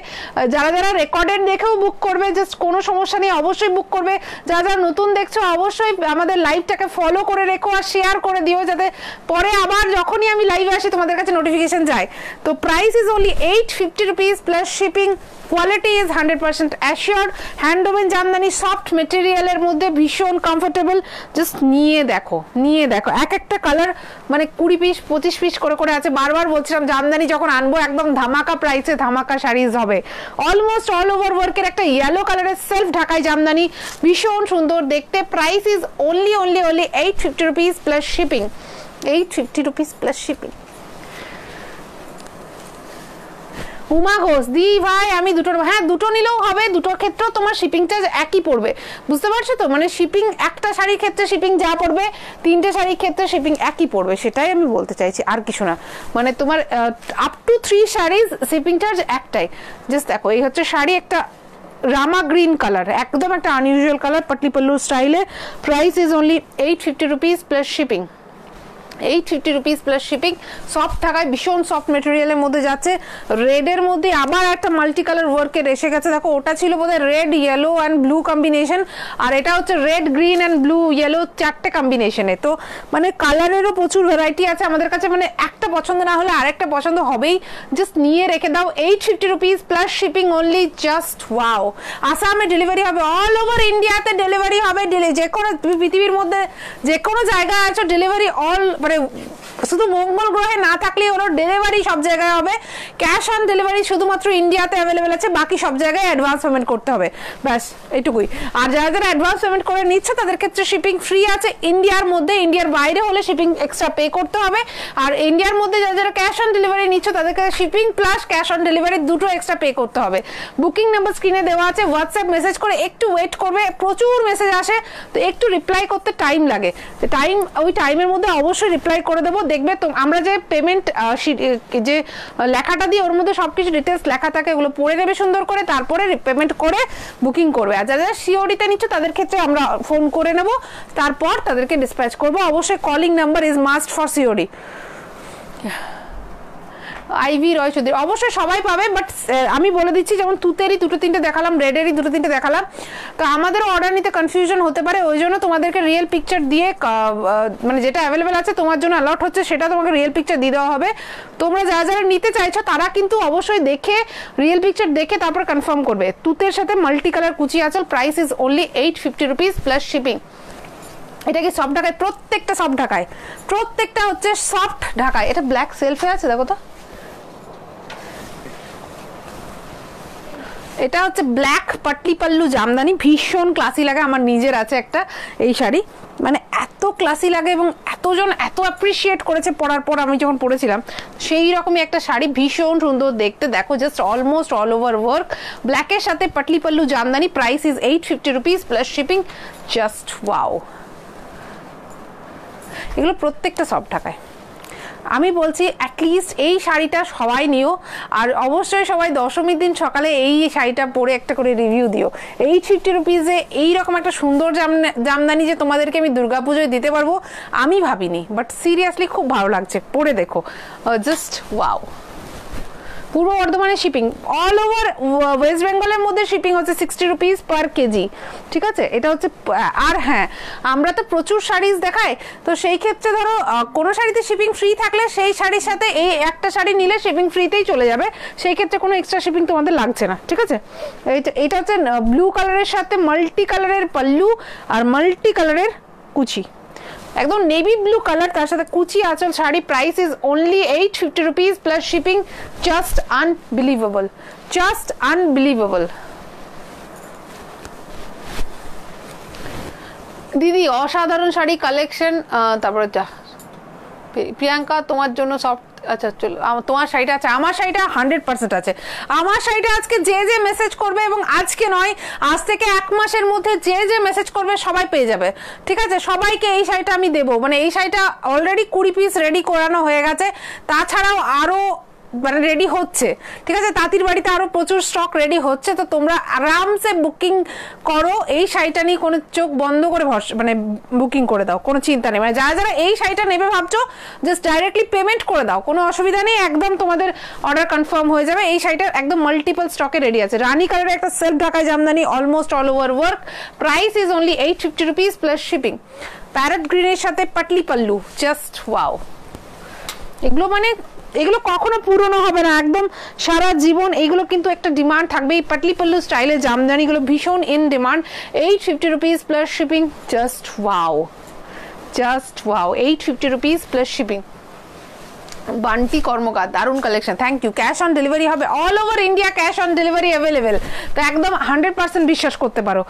যারা যারা রেকর্ডেড দেখেও বুক করবে, জাস্ট কোনো সমস্যা নেই, অবশ্যই বুক করবে। যারা যারা নতুন দেখছো অবশ্যই আমাদের লাইভটাকে ফলো করে রেখো আর শেয়ার করে দিও, যাতে পরে আবার যখনই আমি লাইভে আসি তোমাদের কাছে নোটিফিকেশন যায়। তো price is only 850 rupees plus shipping, quality is 100% assured, handwoven jamdani, soft মেটেরিয়ালের মধ্যে ভীষণ কমফোর্টেবল। জাস্ট নিয়ে দেখো, নিয়ে দেখো, এক একটা কালার মানে 20 পিস 25 পিস করে আছে। বারবার বলছিলাম জামদানি যখন আনবো একদম ধামাকা প্রাইসে ধামাকা শাড়িজ হবে। অলমোস্ট অল ওভার ওয়ার্কের একটা ইয়েলো কালারের সেলফ ঢাকাই জামদানি, ভীষণ সুন্দর দেখতে। Price is only 850 rupees plus shipping, 850 rupees plus shipping. Uma Ghosh দি ভাই, আমি দুটো, হ্যাঁ দুটো নিলেও হবে, দুটোর ক্ষেত্রেও তোমার শিপিং চার্জ একই পড়বে, বুঝতে পারছো তো? মানে শিপিং একটা শাড়ির ক্ষেত্রে শিপিং যা পড়বে, 3টে শাড়ির ক্ষেত্রে শিপিং একই পড়বে, সেটাই আমি বলতে চাইছি, আর কিছু না। মানে তোমার up to 3 saris shipping charge একটাই। জাস্ট দেখো, এই হচ্ছে শাড়ি, একটা রামা গ্রিন কালার, একদম একটা আনইউজুয়াল কালার, পটলি পল্লু স্টাইলে। Price is only 850 rupees plus shipping, 850 rupees plus shipping. Soft থাকায় ভীষণ সফট মেটেরিয়ালের মধ্যে যাচ্ছে। রেডের মধ্যে আবার একটা মাল্টি কালার ওয়ার্কের এসে গেছে, দেখো ওটা ছিল বোধহয় red yellow and blue combination, আর এটা হচ্ছে red green and blue yellow চারটে কম্বিনেশনে। তো মানে কালারেরও প্রচুর ভ্যারাইটি আছে আমাদের কাছে, মানে একটা পছন্দ না হলে আরেকটা পছন্দ হবেই, জাস্ট নিয়ে রেখে দাও। 850 rupees plus shipping only, just wow. আসামে ডেলিভারি হবে, অল ওভার ইন্ডিয়াতে ডেলিভারি হবে, যে কোনো পৃথিবীর মধ্যে যে কোনো জায়গায় আছো ডেলিভারি অল, মানে শুধু মঙ্গল গ্রহে না থাকলে ওরা ডেলিভারি সব জায়গায় হবে। ক্যাশ অন ডেলিভারি শুধুমাত্র ইন্ডিয়াতে অ্যাভেলেবেল আছে, বাকি সব জায়গায় অ্যাডভান্স পেমেন্ট করতে হবে, ব্যাস এইটুকুই। আর যারা যারা অ্যাডভান্স পেমেন্ট করে নিচ্ছে তাদের ক্ষেত্রে শিপিং ফ্রি আছে ইন্ডিয়ার মধ্যে, ইন্ডিয়ার বাইরে হলে শিপিং এক্সট্রা পে করতে হবে। আর ইন্ডিয়ার মধ্যে যারা যারা ক্যাশ অন ডেলিভারি নিচ্ছে তাদেরকে shipping plus cash on delivery দুটো এক্সট্রা পে করতে হবে। বুকিং নাম্বার স্ক্রিনে দেওয়া আছে, হোয়াটসঅ্যাপ মেসেজ করে একটু ওয়েট করবে, প্রচুর মেসেজ আসে তো একটু রিপ্লাই করতে টাইম লাগে, ওই টাইমের মধ্যে অবশ্যই রিপ্লাই করে দেবো। দেখবে তো আমরা যে পেমেন্ট যে লেখাটা দিই ওর মধ্যে সবকিছু ডিটেলস লেখা থাকে, ওগুলো পড়ে নেবে সুন্দর করে, তারপরে পেমেন্ট করে বুকিং করবে। আর যারা সিওডিতে নিচ্ছে তাদের ক্ষেত্রে আমরা ফোন করে নেব, তারপর তাদেরকে ডিসপ্যাচ করবো। অবশ্যই calling number is must for COD. Ivy Roy Chowdhury অবশ্যই সবাই পাবে, বাট আমি বলে দিচ্ছি যেমন তুতেরই দুটো তিনটে দেখালাম, রেডেরই দুটো তিনটে দেখালাম, তো আমাদেরও অর্ডার নিতে কনফিউশন হতে পারে, ওই জন্য তোমাদেরকে রিয়েল পিকচার দিয়ে মানে যেটা অ্যাভেলেবেল আছে তোমার জন্য অ্যালট হচ্ছে সেটা তোমাকে রিয়েল পিকচার দিয়ে দেওয়া হবে। তোমরা যারা যারা নিতে চাইছো তারা কিন্তু অবশ্যই দেখে রিয়েল পিকচার দেখে তারপর কনফার্ম করবে। তুতের সাথে মাল্টি কালার কুচি আঁচল, price is only 850 rupees plus shipping. এটা কি সফট ঢাকায়? প্রত্যেকটা সফট ঢাকায়, প্রত্যেকটা হচ্ছে সফট ঢাকায়। এটা ব্ল্যাক সেলফে আছে, দেখো তো, এটা হচ্ছে ব্ল্যাক পাটলি পাল্লু জামদানি, ভীষণ ক্লাসি লাগে। আমার নিজের আছে একটা এই শাড়ি, মানে এত ক্লাসি লাগে এবং এতজন এত অ্যাপ্রিসিয়েট করেছে পরার পর, আমি যখন পরেছিলাম সেই রকমই একটা শাড়ি, ভীষণ সুন্দর দেখতে। দেখো just almost all over work, ব্ল্যাকের সাথে patli pallu Jamdani, price is 850 rupees plus shipping, just wow. এগুলো প্রত্যেকটা সব ঢাকায়। আমি বলছি অ্যাটলিস্ট এই শাড়িটা সবাই নিও, আর অবশ্যই সবাই দশমীর দিন সকালে এই শাড়িটা পরে একটা করে রিভিউ দিও। 850 রুপিসে এইরকম একটা সুন্দর জামদানি যে তোমাদেরকে আমি দুর্গাপুজোয় দিতে পারবো আমি ভাবিনি, বাট সিরিয়াসলি খুব ভালো লাগছে, পরে দেখো, জাস্ট ওয়াও। পূর্ব বর্ধমানে শিপিং, অল ওভার ওয়েস্ট বেঙ্গলের মধ্যে শিপিং হচ্ছে 60 রুপিস পার কেজি, ঠিক আছে? এটা হচ্ছে। আর হ্যাঁ, আমরা তো প্রচুর শাড়িজ দেখাই, তো সেই ক্ষেত্রে ধরো কোনো শাড়িতে শিপিং ফ্রি থাকলে সেই শাড়ির সাথে এই একটা শাড়ি নিলে শিপিং ফ্রিতেই চলে যাবে, সেই ক্ষেত্রে কোনো এক্সট্রা শিপিং তোমাদের লাগছে না, ঠিক আছে? এইটা হচ্ছে ব্লু কালারের সাথে মাল্টি কালারের পাল্লু আর মাল্টি কালারের কুচি, একদম নেভি ব্লু কালার, তার সাথে কুচি আঁচল sari, price is only 850 rupees plus shipping, just unbelievable, just unbelievable. দিদি অসাধারণ শাড়ি কালেকশন। তারপরে প্রিয়াঙ্কা তোমার জন্য সফট, আচ্ছা চলো তোমার শাড়িটা আছে, আমার শাড়িটা 100% আছে। আমার শাড়িটা আজকে যে যে মেসেজ করবে, এবং আজকে নয় আজ থেকে 1 মাসের মধ্যে যে যে মেসেজ করবে সবাই পেয়ে যাবে, ঠিক আছে? সবাইকে এই শাড়িটা আমি দেবো, মানে এই শাড়িটা অলরেডি 20 পিস রেডি করানো হয়ে গেছে, তাছাড়াও আরও মানে রেডি হচ্ছে, ঠিক আছে? তাঁতির বাড়িতে আরো প্রচুর স্টক রেডি হচ্ছে, তো তোমরা আরামসে বুকিং করো। এই শাড়িটা নিয়ে কোনো চোখ বন্ধ করে মানে বুকিং করে দাও, কোনো চিন্তা নেই। মানে যারা যারা এই শাড়িটা নেবে ভাবছো, জাস্ট ডাইরেক্টলি পেমেন্ট করে দাও, কোনো অসুবিধা নেই, একদম তোমাদের অর্ডার কনফার্ম হয়ে যাবে। এই শাড়িটা একদম মাল্টিপল স্টকে রেডি আছে। রানী কালারের একটা সেলফ ঢাকায় Jamdani, almost all over work, price is only 850 rupees plus shipping. Parrot গ্রিনের সাথে পাটলি পাল্লু, জাস্ট ওয়াও। এগুলো কখনো পুরনো হবে না, একদম সারা জীবন এইগুলো কিন্তু একটা ডিমান্ড থাকবে। এই পাটলি পাল্লু স্টাইলের জামদানিগুলো ভীষণ in demand. 850 rupees plus shipping, just wow, just wow. 850 rupees plus shipping. Bunty Karmakar, দারুণ collection, thank you. Cash on delivery হবে all over India, cash on delivery available, तो एकदम 100% বিশ্বাস করতে পারো,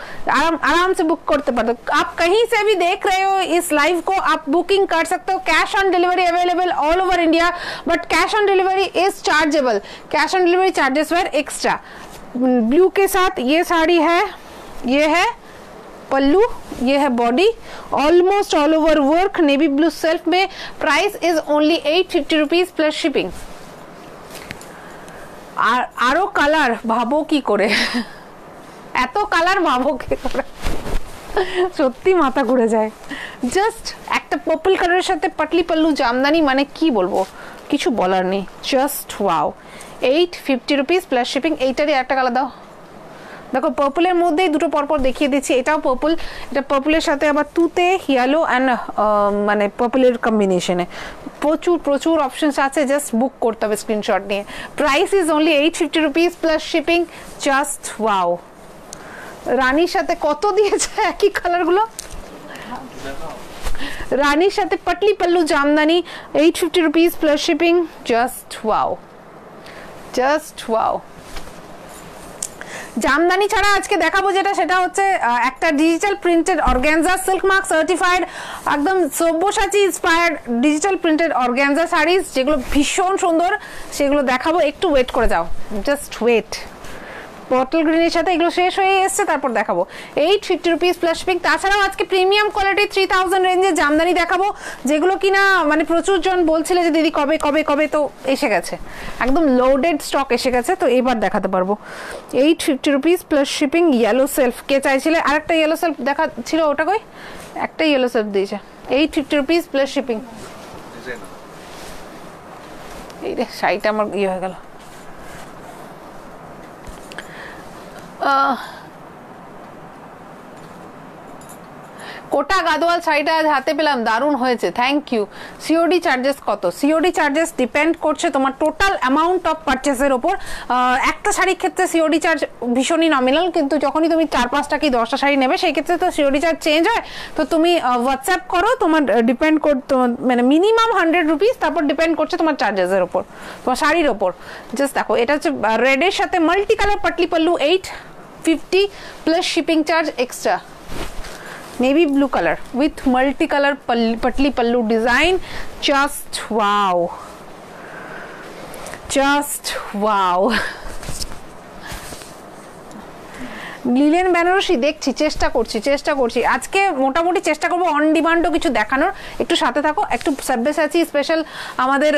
आराम से बुक करते पारो। आप कहीं से भी देख रहे हो इस लाइव को, आप बुकिंग कर सकते हो। Cash on delivery available all over India, but cash on delivery is chargeable. Cash on delivery charges were extra. Blue के साथ ये साड़ी है, ये है पल्लू, ये है body, almost all over work, navy blue self में, price is only 850 rupees plus shipping. आरो कलर भाबो की करे, एतो कलर भाबो की करे। সত্যি মাথা ঘুরে যায়। জাস্ট একটা পার্পল কালারের সাথে পাটলি পাল্লু জামদানি, মানে কি বলবো, কিছু বলার নেই, just wow. 850 rupees plus shipping. এইটারই একটা কালার দাও, দেখো পার্পলের মধ্যেই দুটো পরপর দেখিয়ে দিচ্ছি। এটাও পার্পল, এটা পার্পলের সাথে আবার তুতে ইয়েলো অ্যান্ড মানে পার্পলের কম্বিনেশনে প্রচুর প্রচুর অপশনস আছে, জাস্ট বুক করতে হবে স্ক্রিনশট নিয়ে। Price is only 850 rupees plus shipping, just wow. রানীর সাথে কত দিয়েছে একই কালারগুলো, রানীর সাথে patli pallu jamdani 850 rupees plus shipping, just wow, just wow. Jamdani ছাড়া আজকে দেখাবো যেটা, সেটা হচ্ছে একটা digital printed organza silk mark certified, একদম Sabyasachi inspired digital printed organza saris, যেগুলো ভীষণ সুন্দর, সেগুলো দেখাবো। একটু ওয়েট করে যাও, জাস্ট ওয়েট। বটল গ্রিনের সাথে এগুলো শেষ হয়ে এসছে, তারপর দেখাবো। 850 রুপিস প্লাস শিপিং। তাছাড়াও আজকে প্রিমিয়াম কোয়ালিটি 3000 রেঞ্জের জামদানি দেখাবো, যেগুলো কিনা মানে প্রচুর জন বলছিলে যে দিদি কবে কবে কবে, তো এসে গেছে, একদম লোডেড স্টক এসে গেছে, তো এবার দেখাতে পারবো। 850 rupees plus shipping. Yellow self কে চাইছিলে, আরেকটা ইয়েলো সেলফ দেখা ছিল, ওটা কই, একটা ইয়েলো সেলফ দিয়েছে। 850 রুপিস প্লাস শিপিং। এই রে শাড়িটা আমার ইয়ে হয়ে গেল। কোটা গাদোয়াল শাড়িটা আজ হাতে পেলাম, দারুণ হয়েছে, থ্যাংক ইউ। সিওডি চার্জেস কত? সিওডি চার্জেস ডিপেন্ড করছে তোমার টোটাল অ্যামাউন্ট অফ পারচেসের ওপর। একটা শাড়ির ক্ষেত্রে সিওডি চার্জ ভীষণই নমিনাল, কিন্তু যখনই তুমি 4-5টা কি 10টা শাড়ি নেবে সেই ক্ষেত্রে তো সিওডি চার্জ চেঞ্জ হয়। তো তুমি হোয়াটসঅ্যাপ করো, তোমার ডিপেন্ড মানে মিনিমাম 100 রুপিস, তারপর ডিপেন্ড করছে তোমার চার্জেসের ওপর, তোমার শাড়ির ওপর। জাস্ট দেখো, এটা হচ্ছে রেডের সাথে multi colour Patli pallu, 850 plus shipping charge extra. navy blue color with multicolor patli pallu design, just wow, just wow. Linen Banarasi দেখছি, চেষ্টা করছি আজকে মোটামুটি চেষ্টা করবো অন ডিমান্ডও কিছু দেখানোর। একটু সাথে থাকো, একটু সাব্যসাচী স্পেশাল আমাদের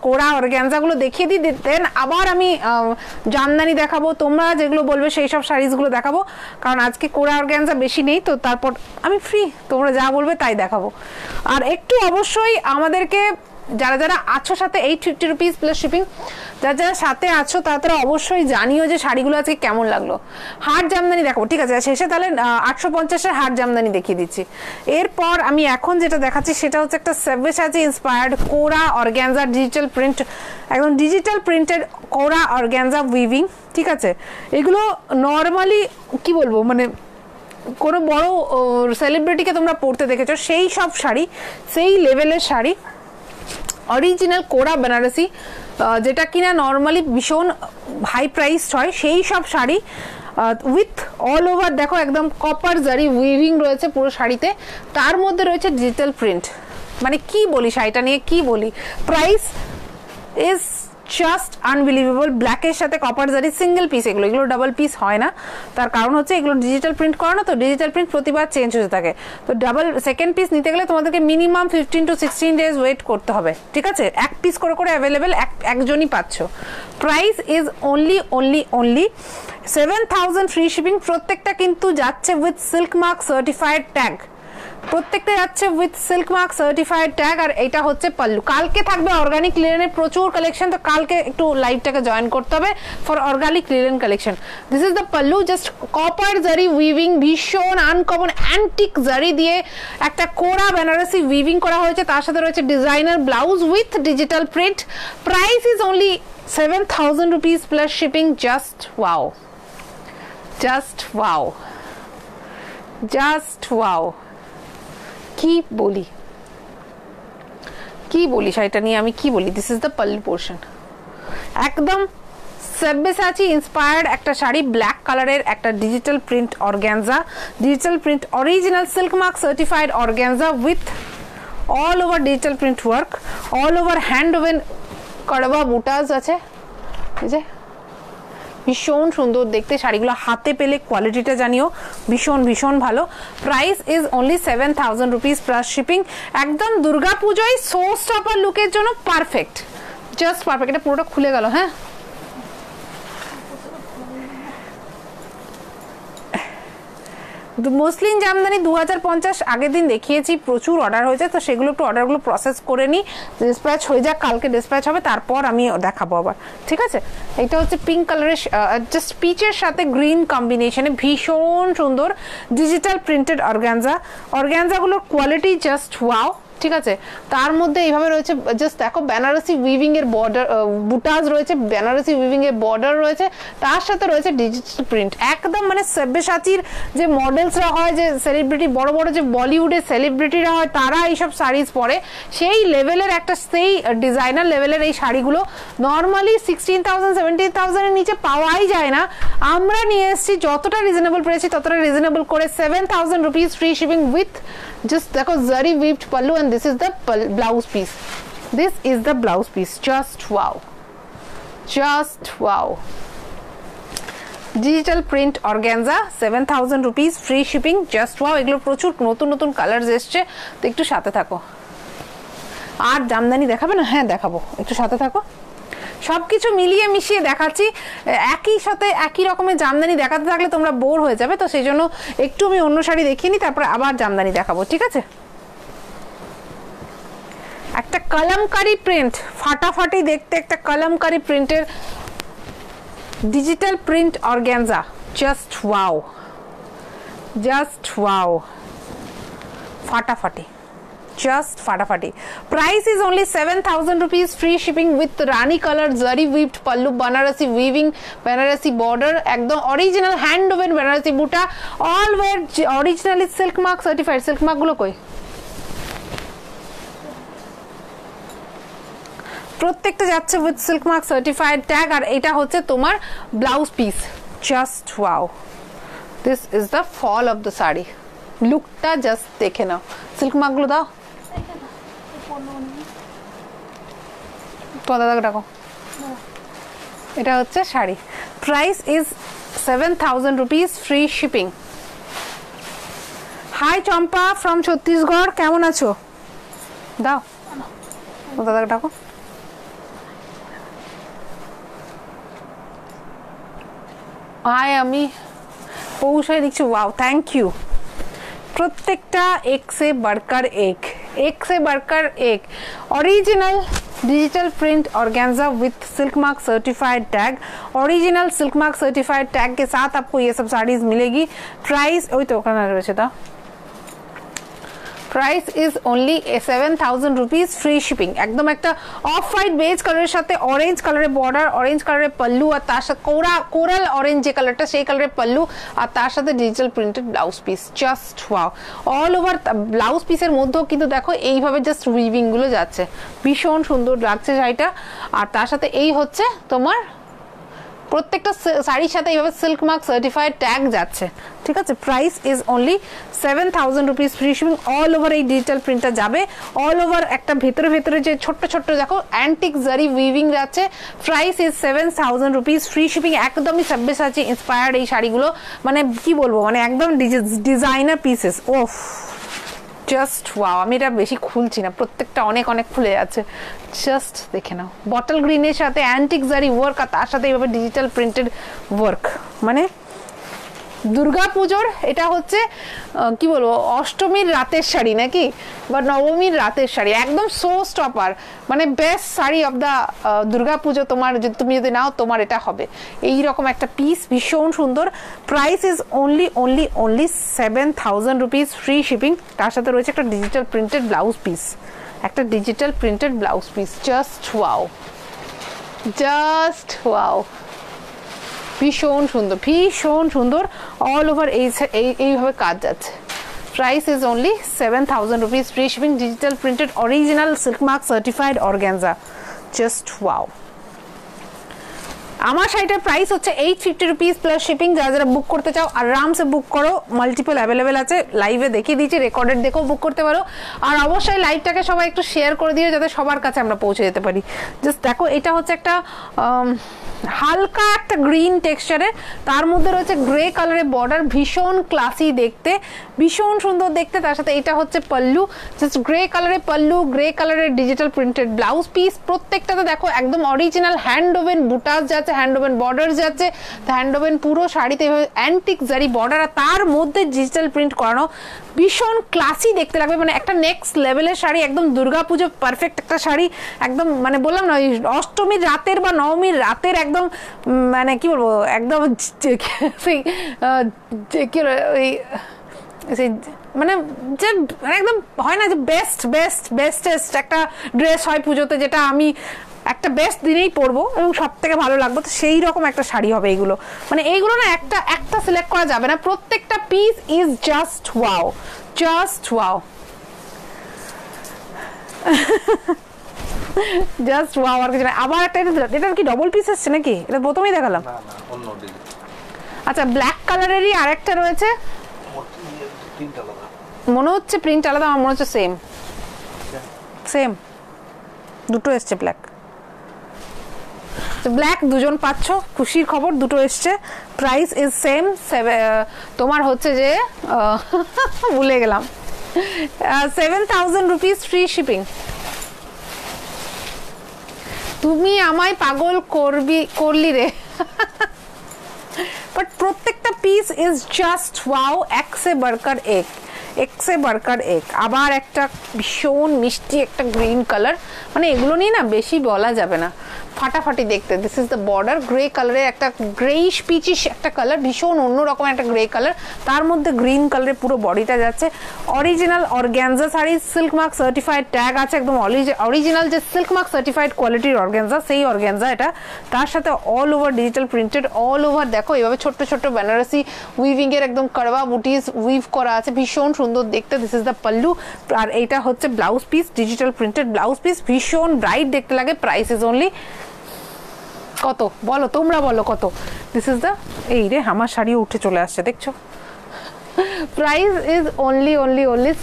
কোরা অর্গানজাগুলো দেখিয়ে দিই, দেন আবার আমি জামদানি দেখাবো, তোমরা যেগুলো বলবে সেই সব শাড়িজগুলো দেখাবো, কারণ আজকে কোরা অর্গানজা বেশি নেই, তো তারপর আমি ফ্রি, তোমরা যা বলবে তাই দেখাবো। আর একটু অবশ্যই আমাদেরকে যারা যারা আছো সাথে 850 রুপিস প্লাস শিপিং, যারা যারা সাথে আছো তারা অবশ্যই জানিও যে শাড়িগুলো আজকে কেমন লাগলো। হাট জামদানি দেখাবো, ঠিক আছে, শেষে তাহলে 850-এর হাট জামদানি দেখিয়ে দিচ্ছি। এরপর আমি এখন যেটা দেখাচ্ছি সেটা হচ্ছে একটা সব্যসাচী ইন্সপায়ার্ড কোরা অর্গানজা ডিজিটাল প্রিন্ট, একদম ডিজিটাল প্রিন্টেড কোরা অর্গানজা উইভিং, ঠিক আছে। এগুলো নর্মালি কি বলবো, মানে কোনো বড় সেলিব্রিটিকে তোমরা পরতে দেখেছো সেই সব শাড়ি, সেই লেভেলের শাড়ি, অরিজিনাল কোরা বেনারসি, যেটা কিনা নর্মালি ভীষণ হাই প্রাইস হয়, সেই সব শাড়ি উইথ অল ওভার দেখো একদম কপার জারি উইভিং রয়েছে পুরো শাড়িতে, তার মধ্যে রয়েছে ডিজিটাল প্রিন্ট। মানে কি বলি শাড়িটা নিয়ে, কি বলি, প্রাইস ইজ জাস্ট আনবিলিভেবল। ব্ল্যাকের সাথে কপার জারি সিঙ্গেল পিস, এগুলো ডাবল পিস হয় না, তার কারণ হচ্ছে এগুলো ডিজিটাল প্রিন্ট করানো, তো ডিজিটাল প্রিন্ট প্রতিবার চেঞ্জ হতে থাকে, তো ডাবল সেকেন্ড পিস নিতে গেলে তোমাদেরকে মিনিমাম 15 to 16 ডেজ ওয়েট করতে হবে, ঠিক আছে। এক পিস করে করে অ্যাভেলেবেল একজনই পাচ্ছ। Price is only 7000 free shipping. প্রত্যেকটা কিন্তু যাচ্ছে with silk mark certified tag, প্রত্যেকটা যাচ্ছে with silk mark certified tag. আর এটা হচ্ছে পাল্লু। কালকে থাকবে অর্গানিক লিলেনের প্রচুর কালেকশন, তো কালকে একটু লাইভটাকে জয়েন করতে হবে for organic linen collection. This is the pallu, just copper জারি উইভিং, ভীষণ আনকমন অ্যান্টিক জারি দিয়ে একটা কোরা বেনারসি উইভিং করা হয়েছে, তার সাথে রয়েছে designer blouse with digital print. Price is only 7000 rupees plus shipping. Just wow, just wow, just wow. কি বলি শাড়িটা নিয়ে আমি, কি বলি। This is the pallu portion, একদম সব্যসাচী ইন্সপায়ার্ড একটা শাড়ি, ব্ল্যাক কালারের একটা digital print organza, digital print original silk mark certified organza with all over digital print work, all over handwoven কড়বা বুটাস আছে, এই যে ভীষণ সুন্দর দেখতে শাড়িগুলো, হাতে পেলে কোয়ালিটিটা জানিও, ভীষণ ভালো। Price is only 7000 rupees plus shipping. একদম দুর্গা পুজোয় শো স্টপার লুকের জন্য পারফেক্ট, জাস্ট পারফেক্ট। এটা পুরোটা খুলে গেল, হ্যাঁ মসলিন জামদানি 2050 আগের দিন দেখিয়েছি, প্রচুর অর্ডার হয়েছে, তো সেগুলো একটু অর্ডারগুলো প্রসেস করে নিই, ডিসপ্যাচ হয়ে যাক, কালকে ডিসপ্যাচ হবে, তারপর আমি দেখাবো আবার, ঠিক আছে। এটা হচ্ছে পিঙ্ক কালারের জাস্ট পিচের সাথে গ্রিন কম্বিনেশনে ভীষণ সুন্দর ডিজিটাল প্রিন্টেড অর্গানজা। অর্গানজাগুলোর কোয়ালিটি জাস্ট ওয়াও, ঠিক আছে। তার মধ্যে এইভাবে রয়েছে, জাস্ট দেখো বেনারসি উইভিং এর বর্ডার, বুটাস রয়েছে, বেনারসি উইভিং এর বর্ডার রয়েছে, তার সাথে রয়েছে ডিজিটাল প্রিন্ট, একদম মানে সব্যসাচীর যে মডেলসরা হয়, যে সেলিব্রিটি বড় বড় যে বলিউডের সেলিব্রিটিরা হয়, তারা এইসব শাড়িজ পরে, সেই লেভেলের একটা, সেই ডিজাইনার লেভেলের এই শাড়িগুলো নর্মালি 16,000 17,000 এর নিচে পাওয়াই যায় না। আমরা নিয়ে এসেছি যতটা রিজনেবল পেয়েছি ততটা রিজনেবল করে 7,000 rupees free shipping with just দেখো জারি উইভড pallu, and this is the blouse piece. This is the blouse piece. Just wow, just wow. Digital print organza 7,000 rupees free shipping. Just wow. এগুলো প্রচুর নতুন নতুন কালারস এসছে, তো একটু সাথে থাকো। আর জামদানি দেখাবে না? হ্যাঁ দেখাবো, একটু সাথে থাকো। সবকিছু মিলিয়ে মিশিয়ে দেখাচ্ছি, একই সাথে একই রকমের জামদানি দেখাতে থাকলে তোমরা বোর হয়ে যাবে, তো সেই জন্য একটু আমি অন্য শাড়ি দেখিয়ে নিই, তারপর আবার জামদানি দেখাবো, ঠিক আছে। একটা কলমকারি প্রিন্ট, ফাটাফাটি দেখতে একটা কলমকারি প্রিন্টের digital print organza, just wow, just wow, ফাটাফাটি, just ফাটাফাটি। Price is only 7,000 rupees free shipping with Rani color zari weaved pallu, Banarasi weaving, Banarasi border, একদম অরিজিনাল হ্যান্ড ওভেন বেনারসি বুটা, all wear originally silk mark certified। silk mark গুলো কই? প্রত্যেকটা যাচ্ছে with silk mark certified tag, আর এটা হচ্ছে তোমার blouse piece, just wow. This is the fall of the sari, লুকটা জাস্ট দেখে নাও। সিল্ক মার্ক গুলো দাও, দাদাকে ডাকো। এটা হচ্ছে sari, price is 7,000 rupees free shipping. Hi Champa from Chhattisgarh, কেমন আছো? দাও দাদাকে ডাকো। হাই, আমি পৌঁছায় দিচ্ছি, ওয়াও, থ্যাংক ইউ। প্রত্যেকটা এক সে বাড়কার এক, एक से बढ़कर एक original digital print organza with silk mark certified tag. Original silk mark certified tag के साथ आपको ये सब साड़ीज मिलेगी। प्राइस वही तो था, price is only 7,000 rupees free shipping. एकदम एक ऑफ वाइट बेज कलर साथे orange colour border, orange colour pallu और तार साथे कोरल ऑरेंज जे कलरटा सेई कलर पल्लू और तार साथे digital printed blouse piece, just wow. All over blouse पिसের মধ্যেও কিন্তু দেখো এইভাবে জাস্ট উইভিং গুলো যাচ্ছে, ভীষণ সুন্দর লাগছে শাড়িটা। আর তার সাথে এই হচ্ছে তোমার প্রত্যেকটা শাড়ির সাথে এইভাবে সিল্ক মার্ক সার্টিফাইড ট্যাগ যাচ্ছে, ঠিক আছে। Price is only 7,000 rupees free shipping. All over এই ডিজিটাল প্রিন্টটা যাবে, অল ওভার একটা ভেতরে ভেতরে যে ছোট্ট ছোট্ট দেখো অ্যান্টিক জারি উইভিং যাচ্ছে। Price is 7,000 rupees free shipping. একদমই সব্যসাচী ইন্সপায়ার্ড এই শাড়িগুলো, মানে কি বলবো, মানে একদম ডিজাইনার পিসেস। ওফ, জাস্ট ওয়াও। আমি এটা বেশি খুলছি না, প্রত্যেকটা অনেক অনেক খুলে যাচ্ছে, জাস্ট দেখে নাও। বটল গ্রিনের সাথে অ্যান্টিক জারি ওয়ার্ক আর তার সাথে এইভাবে ডিজিটাল প্রিন্টেড ওয়ার্ক, মানে দুর্গাপুজোর এটা হচ্ছে কি বলবো, অষ্টমীর রাতের শাড়ি নাকি, বা নবমীর রাতের শাড়ি, একদম শো স্টপার, মানে best sari of the Durga Puja. তোমার তুমি যদি নাও তোমার এটা হবে এইরকম একটা পিস, ভীষণ সুন্দর। Price is only 7,000 rupees free shipping. তার সাথে রয়েছে একটা ডিজিটাল প্রিন্টেড ব্লাউজ পিস, একটা digital printed blouse piece, just wow, just wow, ভীষণ সুন্দর, ভীষণ সুন্দর। অল ওভার এইভাবে কাজ যাচ্ছে। Price is only 7,000 rupees free shipping, digital printed original silk mark certified organza, just wow. আমার শাড়িটার প্রাইস হচ্ছে 850 রুপিস প্লাস শিপিং। যারা যারা বুক করতে চাও আরামসে বুক করো, মাল্টিপল অ্যাভেলেবেল আছে, লাইভে দেখিয়ে দিয়েছি, রেকর্ডেড দেখেও বুক করতে পারো। আর অবশ্যই লাইভটাকে সবাই একটু শেয়ার করে দিও যাতে সবার কাছে আমরা পৌঁছে যেতে পারি। জাস্ট দেখো, এটা হচ্ছে একটা হালকা একটা গ্রিন টেক্সচারে, তার মধ্যে রয়েছে গ্রে কালারের বর্ডার, ভীষণ ক্লাসি দেখতে, ভীষণ সুন্দর দেখতে। তার সাথে এটা হচ্ছে পাল্লু, জাস্ট গ্রে কালারের পাল্লু, গ্রে কালারের ডিজিটাল প্রিন্টেড ব্লাউজ পিস। প্রত্যেকটাতে দেখো একদম অরিজিনাল হ্যান্ড ওভেন বুটাস যাচ্ছে, হ্যান্ড ওভেন বর্ডার যাচ্ছে, হ্যান্ড ওভেন পুরো শাড়িতে অ্যান্টিক জারি বর্ডার, আর তার মধ্যে ডিজিটাল প্রিন্ট করানো, ভীষণ ক্লাসি দেখতে লাগবে। মানে একটা নেক্সট লেভেলের শাড়ি, একদম দুর্গাপুজো পারফেক্ট একটা শাড়ি, একদম মানে বললাম না ওই অষ্টমীর রাতের বা নবমীর রাতের একদম মানে কি বলবো একদম সেই কি ওই সেই মানে যে একদম হয় না যে বেস্টেস্ট একটা ড্রেস হয় পুজোতে, যেটা আমি একটা বেস্ট দিনেই পরবো এবং সব থেকে ভালো লাগবে, তো সেই রকম একটা শাড়ি হবে এইগুলো। মানে এইগুলো না একটা সিলেক্ট করা যাবে না, প্রত্যেকটা piece is just wow, just wow, just wow. আর কিছু না। আবার একটা এটার কি ডবল পিস এসছে নাকি? এটা প্রথমেই দেখালাম। আচ্ছা, ব্ল্যাক কালারেরই আরেকটা রয়েছে, মনে হচ্ছে প্রিন্ট আলাদা, আমার মনে হচ্ছে সেম সেম দুটো এসছে ব্ল্যাক। ব্ল্যাক দুজন পাচ্ছ, খুশির খবর, দুটো এসছে। প্রাইস ইজ সেম, তোমার হচ্ছে যে ভুলে গেলাম 7,000 রুপিস ফ্রি শিপিং। তুমি আমায় পাগল করলি রে। বাট প্রত্যেকটা পিস ইজ জাস্ট ওয়াও, এক সে বাড়কর এক, এক সে বাড়কর এক। আবার একটা ভীষণ মিষ্টি একটা গ্রিন কালার, মানে এগুলো নিয়ে না বেশি বলা যাবে না, ফাটাফাটি দেখতে। This is the border, grey কালারের একটা গ্রেইশ পিচিশ একটা কালার, ভীষণ অন্যরকম একটা গ্রে কালার, তার মধ্যে গ্রিন কালারের পুরো বডিটা যাচ্ছে। Original organza sari, silk mark certified tag আছে, একদম অরিজিনাল যে সিল্ক মার্ক সার্টিফাইড কোয়ালিটির অর্গ্যানজা, সেই অর্গ্যানজা এটা। তার সাথে all over digital printed, all over দেখো এভাবে ছোট্ট ছোট্ট বেনারসি উইভিং এর একদম করবা বুটিস উইভ করা আছে, ভীষণ সুন্দর দেখতে। দিস ইজ দ্য পাল্লু, আর এইটা হচ্ছে blouse piece, digital printed blouse piece, ভীষণ ব্রাইট দেখতে লাগে। প্রাইস ইজ অনলি কত বলো, তোমরা বলো কত? দিস ইজ দ্য, এই রে আমার শাড়িও উঠে চলে আসছে দেখছো। Price is only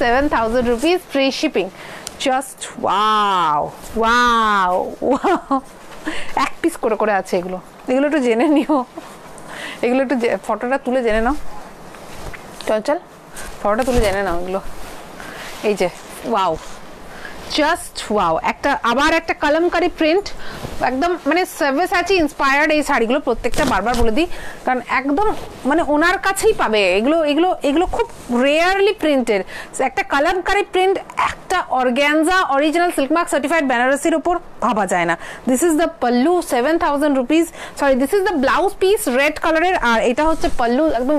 7,000 rupees free shipping. Just wow wow wow. এক পিস করে আছে এগুলো, এগুলো একটু জেনে নিও, এগুলো একটু ফটোটা তুলে জেনে নাও। চল ফটোটা তুলে জেনে নাও এগুলো। এই যে ওয়াও, জাস্ট ওয়াও। একটা আবার একটা কলমকারি প্রিন্ট, একদম মানে সার্ভেসাচি ইন্সপায়ার্ড এই শাড়িগুলো, প্রত্যেকটা বারবার বলে দিই, কারণ একদম মানে ওনার কাছেই পাবে এগুলো। এগুলো এগুলো খুব রেয়ারলি প্রিন্টেড, একটা কলমকারি প্রিন্ট, একটা organza original silk mark certified বেনারসির উপর ভাবা যায় না। This is the pallu, 7,000 rupees, sorry this is the blouse piece red কালারের, আর এটা হচ্ছে পাল্লু, একদম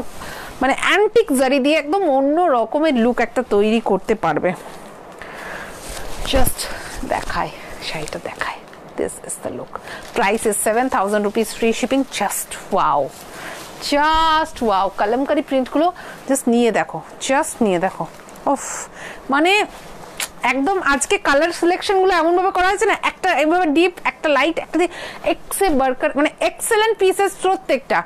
মানে অ্যান্টিক জারি দিয়ে একদম অন্য রকমের লুক একটা তৈরি করতে পারবে। জাস্ট দেখায় শাড়িটা, দেখায়। This is the look. Price is 7,000 rupees free shipping. Just wow, just wow. Kalamkari print গুলো জাস্ট নিয়ে দেখো, জাস্ট নিয়ে দেখো। ওফ, মানে একদম আজকে কালার সিলেকশন গুলো এমন ভাবে করা হয়েছে না, একটা এইভাবে ডিপ, একটা লাইট, একটা এক্সে বার্কার, মানে এক্সেলেন্ট পিসেস, প্রত্যেকটা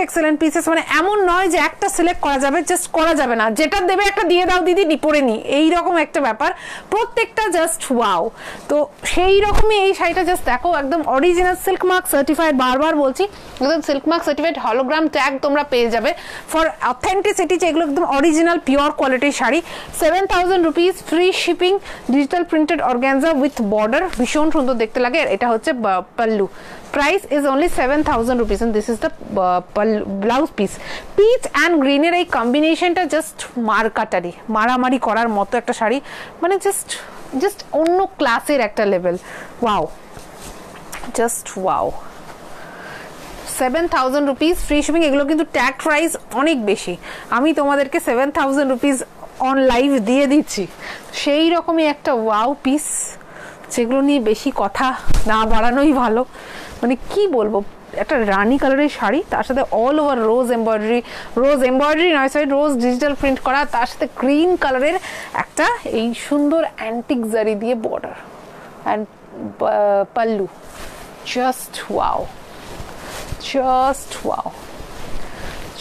এক্সেলেন্ট পিসেস। মানে এমন নয় যে একটা সিলেক্ট করা যাবে, জাস্ট করা যাবে না, যেটা দেবে একটা দিয়ে দাও দিদি পরে নি, এইরকম একটা ব্যাপার। প্রত্যেকটা জাস্ট ওয়াও। তো সেই রকমই এই শাড়িটা জাস্ট দেখো, একদম অরিজিনাল সিল্ক মার্ক সার্টিফাইড, বারবার বলছি একদম silk mark certified, hologram tag তোমরা পেয়ে যাবে ফর অথেন্টিসিটি, যেগুলো একদম অরিজিনাল পিওর কোয়ালিটির sari. 7,000 rupees free shipping, digital printed organza with border, ভীষণ সুন্দর দেখতে লাগে। এটা হচ্ছে pallu. Price is only 7,000 rupees, and this is the blouse piece. Peach and গ্রিনের এই কম্বিনেশনটা জাস্ট মারকাটারি, মারামারি করার মতো একটা শাড়ি, মানে জাস্ট অন্য ক্লাসের একটা level. Wow, just wow. 7,000 rupees free shipping. এগুলো কিন্তু ট্যাগ প্রাইস অনেক বেশি, আমি তোমাদেরকে 7,000 রুপিস অন লাইভ দিয়ে দিচ্ছি। সেই রকমই একটা ওয়াও পিস, যেগুলো নিয়ে বেশি কথা না বাড়ানোই ভালো। মানে কি বলবো, একটা রানি কালারের শাড়ি, তার সাথে অল ওভার রোজ এমব্রয়ডারি নয় সরি, রোজ ডিজিটাল প্রিন্ট করা, তার সাথে গ্রিন কালারের একটা এই সুন্দর অ্যান্টিক জারি দিয়ে border and pallu. Just wow, just wow,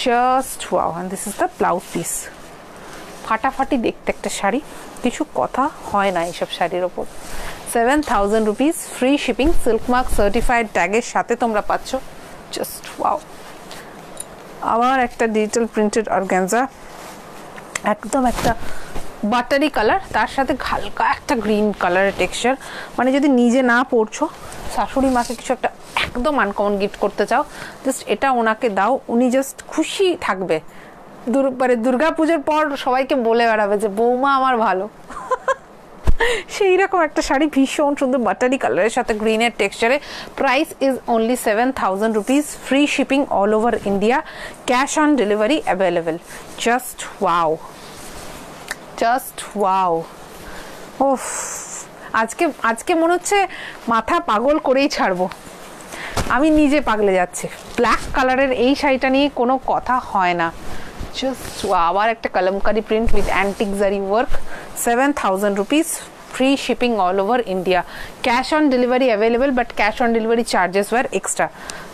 just wow. And this is the blouse piece. ফাটাফাটি দেখতে একটা শাড়ি, কিছু কথা হয় না এইসব শাড়ির ওপর। 7,000 rupees free shipping, silk mark certified ট্যাগের সাথে তোমরা পাচ্ছ। Just wow. আবার একটা ডিজিটাল প্রিন্টেড অর্গানজা, একদম একটা বাটারি কালার, তার সাথে হালকা একটা গ্রিন কালারের টেক্সচার। মানে যদি নিজে না পরছো শাশুড়ি মাকে কিছু একটা একদম আনকমন গিফট করতে চাও, জাস্ট এটা ওনাকে দাও, উনি জাস্ট খুশি থাকবে। দুর্গা পুজোর পর সবাইকে বলে বেড়াবে যে বৌমা আমার ভালো। সেই রকম একটা শাড়ি, ভীষণ সুন্দর বাটারি কালারের সাথে গ্রিনের টেক্সচারে। Price is only 7,000 rupees, free shipping all over India, cash on delivery available. Just wow, just wow. ওফ, আজকে মনে হচ্ছে মাথা পাগল করেই ছাড়বো, আমি নিজে পাগলে যাচ্ছি। ব্ল্যাক কালারের এই শাড়িটা নিয়ে কোনো কথা হয় না। জাস্ট আবার একটা Kalamkari print with antique zari work, 7,000 rupees, free shipping all over India, cash on delivery available, but cash on delivery charges were extra.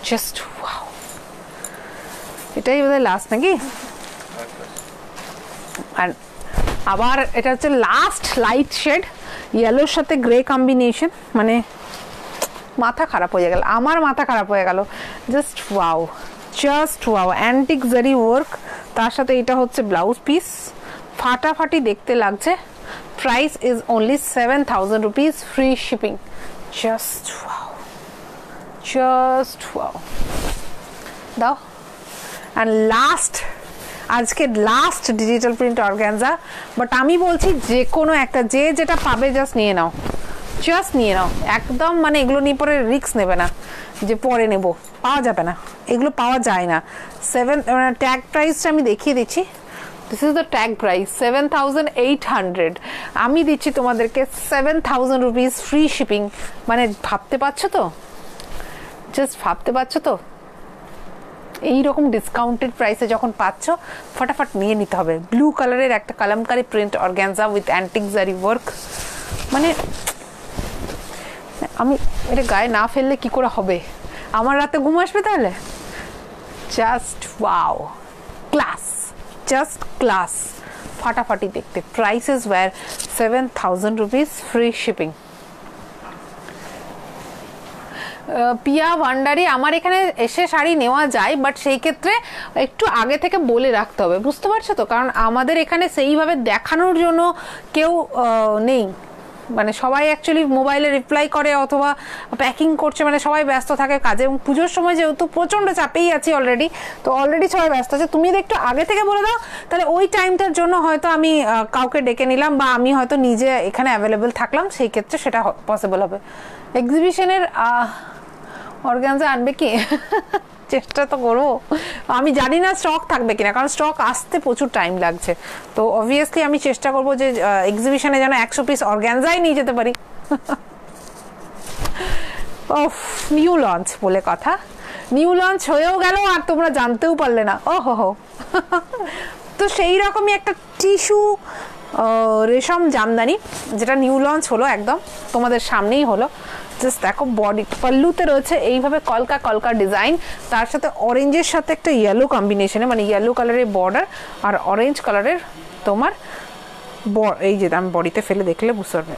Just wow, এটাই বোধহয় লাস্ট নাকি? আর আবার এটা হচ্ছে লাস্ট লাইট শেড, ইয়েলোর সাথে গ্রে কম্বিনেশন, মানে মাথা খারাপ হয়ে গেল, আমার মাথা খারাপ হয়ে গেল। Just wow, just wow, antique zari work, তার সাথে এটা হচ্ছে ব্লাউজ পিস, ফাটাফাটি দেখতে লাগছে। Price is only 7,000 rupees, free shipping. Just wow, just wow. দাও। অ্যান্ড লাস্ট, আজকে last digital print organza, but আমি বলছি যে কোনো একটা, যে যেটা পাবে জাস্ট নিয়ে নাও, জাস্ট নিয়ে নাও একদম। মানে এগুলো নিয়ে পরে রিস্ক নেবে না যে পরে নেব, পাওয়া যাবে না, এগুলো পাওয়া যায় না। ট্যাগ প্রাইসটা আমি দেখিয়ে দিচ্ছি, this is the tag price 7,800, আমি দিচ্ছি তোমাদেরকে 7,000 রুপিস, ফ্রি শিপিং। মানে ভাবতে পারছো তো, জাস্ট ভাবতে পারছো তো, এইরকম ডিসকাউন্টেড প্রাইসে যখন পাচ্ছ, ফটাফট নিয়ে নিতে হবে। ব্লু কালারের একটা Kalamkari print organza with antique zari work, মানে আমি এটা গায়ে না ফেললে কি করে হবে, আমার রাতে ঘুম আসবে তাহলে? Just wow, class, just class, ফাটাফাটি দেখতে। Prices were 7,000 rupees, free shipping. Piya Bhandari, আমার এখানে এসে শাড়ি নেওয়া যায়, বাট সেই ক্ষেত্রে একটু আগে থেকে বলে রাখতে হবে, বুঝতে পারছো তো? কারণ আমাদের এখানে সেইভাবে দেখানোর জন্য কেউ নেই, মানে সবাই অ্যাকচুয়ালি মোবাইলে রিপ্লাই করে অথবা প্যাকিং করছে, মানে সবাই ব্যস্ত থাকে কাজে। এবং পুজোর সময় যেহেতু প্রচণ্ড চাপেই আছি অলরেডি, তো অলরেডি সবাই ব্যস্ত আছে। তুমি যদি একটু আগে থেকে বলে দাও, তাহলে ওই টাইমটার জন্য হয়তো আমি কাউকে ডেকে নিলাম, বা আমি হয়তো নিজে এখানে অ্যাভেলেবেল থাকলাম, সেই ক্ষেত্রে সেটা পসিবল হবে। এক্সিবিশনের অর্গানজা আনবে কি? চেষ্টা তো করবো, আমি জানি না স্টক থাকবে কিনা, কারণ স্টক আসতে প্রচুর টাইম লাগছে। তো অবভিয়াসলি আমি চেষ্টা করবো যে এক্সিবিশনে যেন 100 পিস অর্গানজাই নিয়ে যেতে পারি। ওফ, নিউ লঞ্চ বলে কথা, নিউ লঞ্চ হয়েও গেল আর তোমরা জানতেও পারলে না। ও হো হো। তো সেই রকমই একটা টিস্যু রেশম জামদানি, যেটা নিউ লঞ্চ হলো, একদম তোমাদের সামনেই হলো। জাস্ট দেখো, বডি পাল্লুতে রয়েছে এইভাবে কলকা কলকা ডিজাইন, তার সাথে অরেঞ্জের সাথে একটা ইয়েলো কম্বিনেশনে, মানে ইয়েলো কালারের বর্ডার আর অরেঞ্জ কালারের তোমার এই যে আমি বডিতে ফেলে দেখলে বুঝতে পারবে।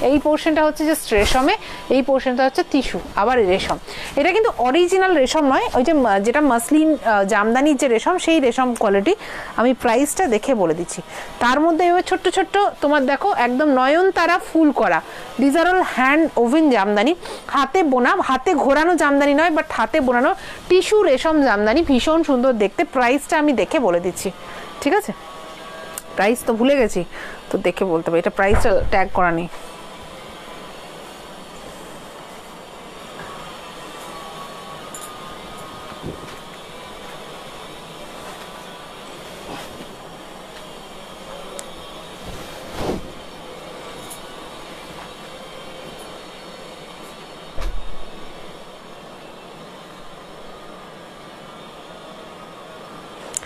এই পোর্শনটা হচ্ছে যে রেশমে, এই পোর্শনটা হচ্ছে টিস্যু, আবার রেশম। এটা কিন্তু অরিজিনাল রেশম নয়, ওই যে যেটা মাসলিন জামদানির যে রেশম, সেই রেশম কোয়ালিটি। আমি প্রাইসটা দেখে বলে দিচ্ছি। তার মধ্যে এবার ছোট্ট ছোট্ট তোমার দেখো একদম নয়নতারা ফুল করা, these are all hand woven Jamdani, হাতে বোনা, হাতে ঘোরানো জামদানি নয়, বাট হাতে বোনানো টিস্যু রেশম জামদানি, ভীষণ সুন্দর দেখতে। প্রাইসটা আমি দেখে বলে দিচ্ছি, ঠিক আছে? প্রাইস তো ভুলে গেছি, তো দেখে বলতে হবে। এটা প্রাইসটা ট্যাগ করা নেই।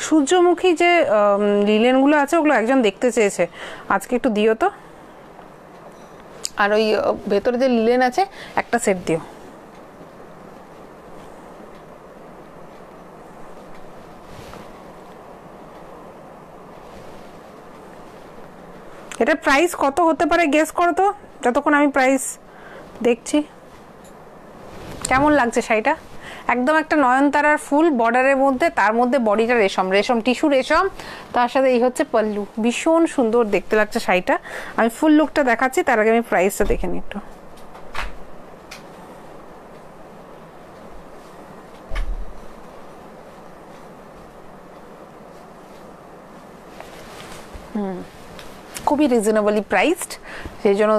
সূর্যমুখী যে লিলেনগুলো আছে, ওগুলো একজন দেখতে চেয়েছে, আজকে একটু দিও তো। আর ওই ভেতরে যে লিলেন আছে, একটা সেট দিও। এটার প্রাইস কত হতে পারে গেস করো তো, যতক্ষণ আমি প্রাইস দেখছি। কেমন লাগছে শাড়িটা? একদম একটা নয়নতারার ফুল বর্ডারের মধ্যে, তার মধ্যে বডিটা রেশম, রেশম টিস্যু রেশম, তার সাথে এই হচ্ছে পল্লু। ভীষণ সুন্দর দেখতে লাগছে শাড়িটা। আমি ফুল লুকটা দেখাচ্ছি, তার আগে আমি প্রাইসটা দেখে নিই একটু। খুবই রিজনেবলি প্রাইসড, সেই জন্য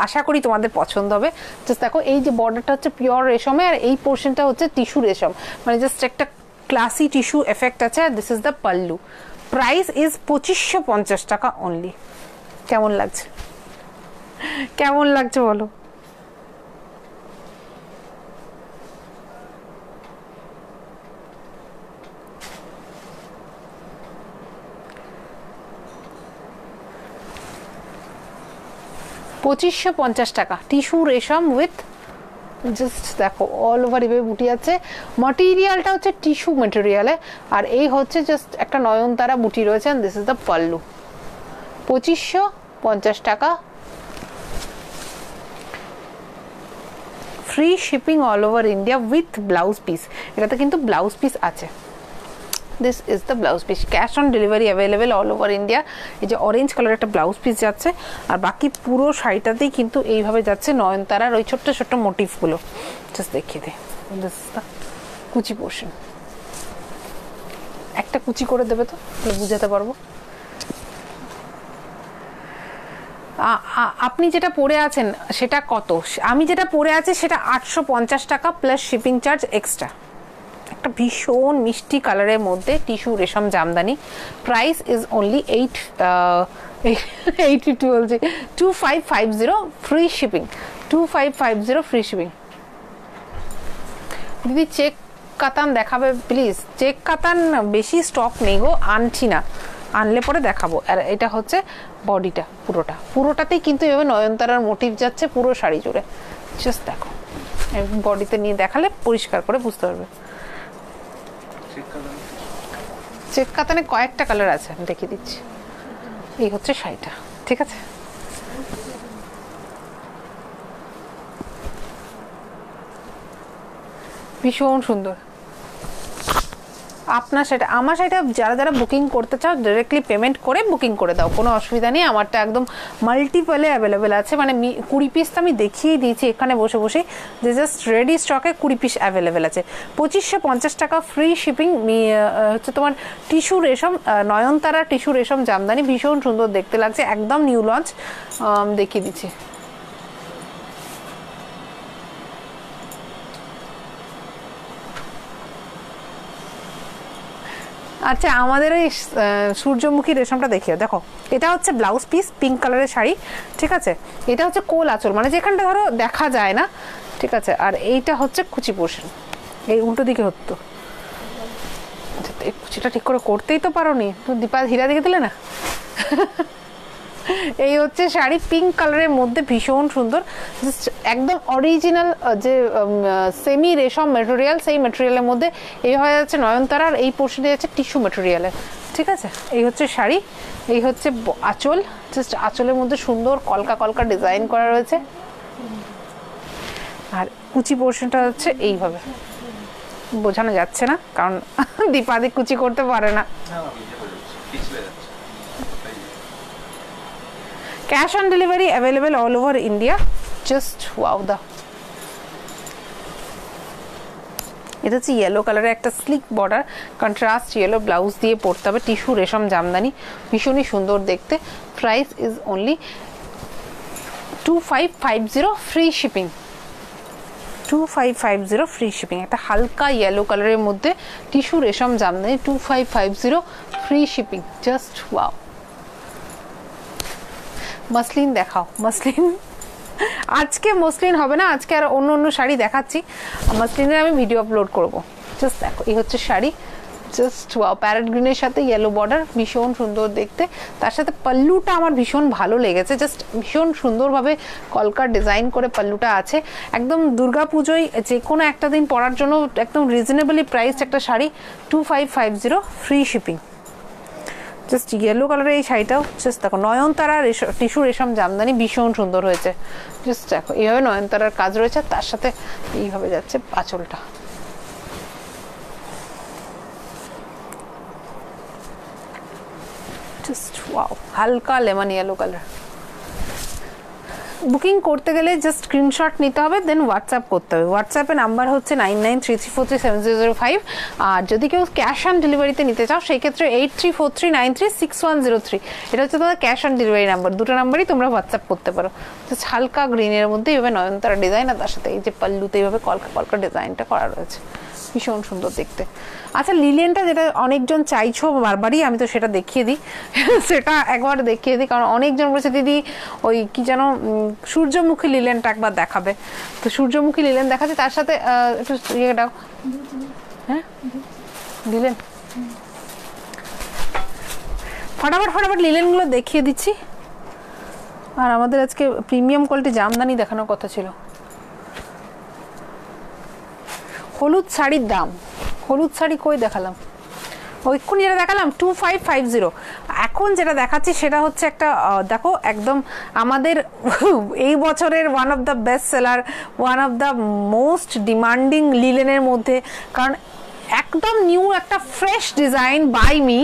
আশা করি তোমাদের পছন্দ হবে। জাস্ট দেখো এই যে বর্ডারটা হচ্ছে পিওর রেশমে, আর এই পোর্শনটা হচ্ছে টিস্যু রেশম, মানে জাস্ট একটা ক্লাসি টিস্যু এফেক্ট আছে। আর this is the pallu. Price is 2550 টাকা অনলি। কেমন লাগছে, কেমন লাগছে বলো? $2550 টাকা টিস্যু রেশম উইথ, জাস্ট দেখো অল ওভার এভাবে বুটি আছে। মাটেরিয়ালটা হচ্ছে টিস্যু মেটেরিয়ালে, আর এই হচ্ছে জাস্ট একটা নয়নতারা বুটি রয়েছে। This is the pallu. 2550 টাকা, free shipping all over India with blouse piece. এটাতে কিন্তু ব্লাউজ পিস আছে। This is the blouse piece, cash on delivery available all over India. এই যে অরেঞ্জ কালার একটা ব্লাউজ পিস যাচ্ছে, আর বাকি পুরো শাড়িটাতেই কিন্তু এইভাবে যাচ্ছে নয়নতারার ওই ছোট্ট ছোট্ট মোটিভগুলো। জাস্ট দেখিয়ে দে, দিস ইজ দ্য কুচি পোর্শন। একটা কুচি করে দেবে তো, বুঝাতে পারবো। আপনি যেটা পরে আছেন সেটা কত? আমি যেটা পরে আছি সেটা 850 টাকা প্লাস শিপিং চার্জ এক্সট্রা। একটা ভীষণ মিষ্টি কালারের মধ্যে টিস্যু রেশম জামদানি। প্রাইস ইজ অনলি 850 বলছি, 2550 ফ্রি শিপিং। 2550 free shipping. দিদি চেক কাতান দেখাবে প্লিজ? চেক কাতান বেশি স্টক নেই গো, আনছি না, আনলে পরে দেখাবো। আর এটা হচ্ছে বডিটা, পুরোটাতেই কিন্তু এভাবে নয়নতারার মোটিভ যাচ্ছে পুরো শাড়ি জুড়ে। জাস্ট দেখো, বডিতে নিয়ে দেখালে পরিষ্কার করে বুঝতে পারবে। চেক কাতানে কয়েকটা কালার আছে, আমি দেখিয়ে দিচ্ছি। এই হচ্ছে শাড়িটা, ঠিক আছে? ভীষণ সুন্দর। আপনার সেটা, আমার সেটা যারা যারা বুকিং করতে চাও ডাইরেক্টলি পেমেন্ট করে বুকিং করে দাও, কোনো অসুবিধা নেই। আমারটা একদম মাল্টিপলে অ্যাভেলেবেল আছে, মানে 20 পিস তো আমি দেখিয়ে দিয়েছি এখানে বসে বসে, যে জাস্ট রেডি স্টকে 20 পিস অ্যাভেলেবেল আছে। 2550 টাকা ফ্রি শিপিং। হচ্ছে তোমার টিস্যু রেশম, নয়নতারা টিস্যু রেশম জামদানি, ভীষণ সুন্দর দেখতে লাগছে, একদম নিউ লঞ্চ। দেখিয়ে দিচ্ছি। আচ্ছা, আমাদের ওই সূর্যমুখী রেশমটা দেখিও। দেখো, এটা হচ্ছে ব্লাউজ পিস, পিঙ্ক কালারের শাড়ি, ঠিক আছে? এটা হচ্ছে কোল আঁচল, মানে যেখানটা ধরো দেখা যায় না, ঠিক আছে? আর এইটা হচ্ছে কুচি পোর্শন, এই উল্টো দিকে হতো। এই কুচিটা ঠিক করে করতেই তো পারো নি, তুমি দীপা হীরা দেখে দিলে না। এই হচ্ছে শাড়ি, পিঙ্ক কালারের মধ্যে ভীষণ সুন্দর, একদম অরিজিনাল যে সেমি রেশম মেটেরিয়াল, সেই মেটেরিয়ালের মধ্যে এই হয়ে যাচ্ছে নয়নতারা, আর এই পোর্শনে যাচ্ছে টিস্যু মেটেরিয়ালের, ঠিক আছে? এই হচ্ছে শাড়ি, এই হচ্ছে আঁচল, জাস্ট আঁচলের মধ্যে সুন্দর কলকা কলকা ডিজাইন করা রয়েছে। আর কুচি পোর্শনটা হচ্ছে এইভাবে, বোঝানো যাচ্ছে না কারণ দীপাদি কুচি করতে পারে না। Cash on delivery available all over India. Just wow the. এটা হচ্ছে ইয়েলো কালারের একটা slick border, contrast yellow blouse দিয়ে পরতে হবে, টিস্যু রেশম জামদানি, ভীষণই সুন্দর দেখতে। Price is only 2550 free shipping. 2550 free shipping. একটা হালকা ইয়েলো কালারের মধ্যে টিস্যু রেশম Jamdani, 2550 free shipping. Just wow. Muslin দেখাও, মসলিন। আজকে মসলিন হবে না, আজকে আর অন্য অন্য শাড়ি দেখাচ্ছি, মসলিনের আমি ভিডিও আপলোড করব। জাস্ট দেখো, এই হচ্ছে শাড়ি, জাস্ট ওয়াও, প্যারেট গ্রিনের সাথে ইয়েলো বর্ডার, ভীষণ সুন্দর দেখতে। তার সাথে পাল্লুটা আমার ভীষণ ভালো লেগেছে, জাস্ট ভীষণ সুন্দরভাবে কলকার ডিজাইন করে পাল্লুটা আছে। একদম দুর্গাপুজোয় যে কোনো একটা দিন পরার জন্য একদম রিজনেবলি প্রাইসড একটা sari, 2550 free shipping. Just yellow কালারের এই শাড়িটাও জাস্ট দেখো, নয়নতারা টিস্যু রেশম জামদানি, ভীষণ সুন্দর হয়েছে। জাস্ট দেখো, এইভাবে নয়নতারার কাজ রয়েছে, তার সাথে এইভাবে যাচ্ছে আঁচলটা। জাস্ট ওয়াও, হালকা লেমন ইয়েলো কালার। বুকিং করতে গেলে জাস্ট স্ক্রিনশট নিতে হবে, দেন হোয়াটসঅ্যাপ করতে হবে। হোয়াটসঅ্যাপে নাম্বার হচ্ছে 9933437005। আর যদি কেউ ক্যাশ অন ডেলিভারিতে নিতে চাও সেই ক্ষেত্রে 8343936103, এটা হচ্ছে তোমাদের ক্যাশ অন ডেলিভারি নাম্বার। দুটো নাম্বারই তোমরা হোয়াটসঅ্যাপ করতে পারো। জাস্ট হালকা গ্রিনের মধ্যে এইভাবে নয়নতারা ডিজাইন, আর তার সাথে এই যে পাল্লুতে এইভাবে কলকা কলকা ডিজাইনটা করা রয়েছে, ভীষণ সুন্দর দেখতে। আচ্ছা, লিলেনটা যেটা অনেকজন চাইছো বারবারই, আমি তো সেটা দেখিয়ে দিই সেটা একবার দেখিয়ে দিই, কারণ অনেকজন বলেছে দিদি ওই কি যেন সূর্যমুখী লিলেনটা একবার দেখাবে। তো সূর্যমুখী লিলেন দেখাচ্ছে, তার সাথে একটু ইয়েটাও, হ্যাঁ লিলেন ফটাফট লিলেনগুলো দেখিয়ে দিচ্ছি। আর আমাদের আজকে প্রিমিয়াম কোয়ালিটি জামদানি দেখানোর কথা ছিল। হলুদ শাড়ির দাম, হলুদ শাড়ি কই দেখালাম, ওইক্ষুনি যেটা দেখালাম 2550। এখন যেটা দেখাচ্ছি সেটা হচ্ছে একটা দেখো একদম আমাদের এই বছরের one of the best seller, one of the most demanding লিলেনের মধ্যে, কারণ একদম নিউ একটা ফ্রেশ ডিজাইন বাই মি,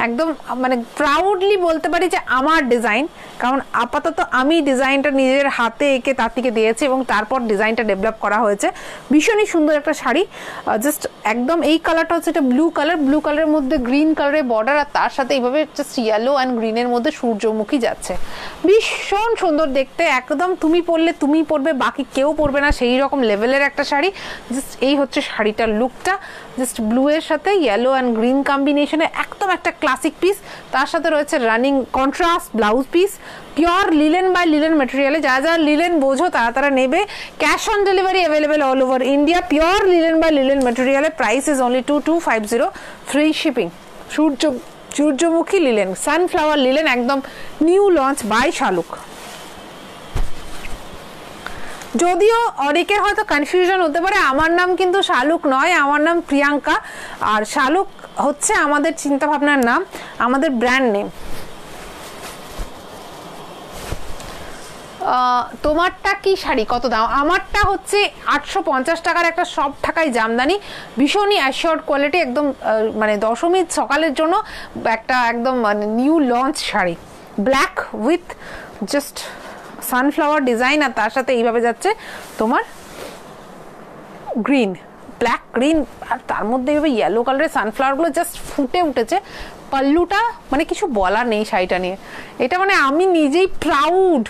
একদম মানে প্রাউডলি বলতে পারি যে আমার ডিজাইন, কারণ আপাতত আমি ডিজাইনটা নিজের হাতে এঁকে তাঁতিকে দিয়েছি এবং তারপর ডিজাইনটা ডেভেলপ করা হয়েছে। ভীষণই সুন্দর একটা শাড়ি, জাস্ট একদম এই কালারটা হচ্ছে এটা ব্লু কালার, ব্লু কালারের মধ্যে গ্রিন কালারের বর্ডার, আর তার সাথে এইভাবে জাস্ট ইয়েলো অ্যান্ড গ্রিনের মধ্যে সূর্যমুখী যাচ্ছে, ভীষণ সুন্দর দেখতে। একদম তুমি পরলে তুমি পরবে, বাকি কেউ পরবে না, সেই রকম লেভেলের একটা শাড়ি। জাস্ট এই হচ্ছে শাড়িটার লুকটা, জাস্ট ব্লু এর সাথে ইয়েলো অ্যান্ড গ্রিন কম্বিনেশনে একদম একটা ক্লাসিক পিস। তার সাথে রয়েছে running contrast blouse piece, pure linen by linen মেটেরিয়ালে। যারা যারা লিলেন বোঝো তারা তারা নেবে। Cash on delivery available all over India, pure linen by linen মেটেরিয়ালে। Price is only 2250, free shipping. সূর্যমুখী লিলেন, সানফ্লাওয়ার লিলেন, একদম নিউ লঞ্চ বাই শালুক। যদিও অনেকের হয়তো কনফিউশন হতে পারে, আমার নাম কিন্তু শালুক নয়, আমার নাম প্রিয়াঙ্কা, আর শালুক হচ্ছে আমাদের চিন্তাভাবনার নাম, আমাদের ব্র্যান্ড নেম। তোমারটা কি শাড়ি কত দাম? আমারটা হচ্ছে 850 টাকার একটা সব ঢাকাই জামদানি, ভীষণই অ্যাশিওর্ড কোয়ালিটি, একদম মানে দশমীর সকালের জন্য একটা একদম মানে new launch sari, black with just sunflower design, আর তার সাথে এইভাবে যাচ্ছে তোমার গ্রিন, ব্ল্যাক গ্রিন, আর তার মধ্যে এইভাবে ইয়েলো কালারের সানফ্লাওয়ারগুলো জাস্ট ফুটে উঠেছে। পাল্লুটা মানে কিছু বলার নেই শাড়িটা নিয়ে, এটা মানে আমি নিজেই প্রাউড,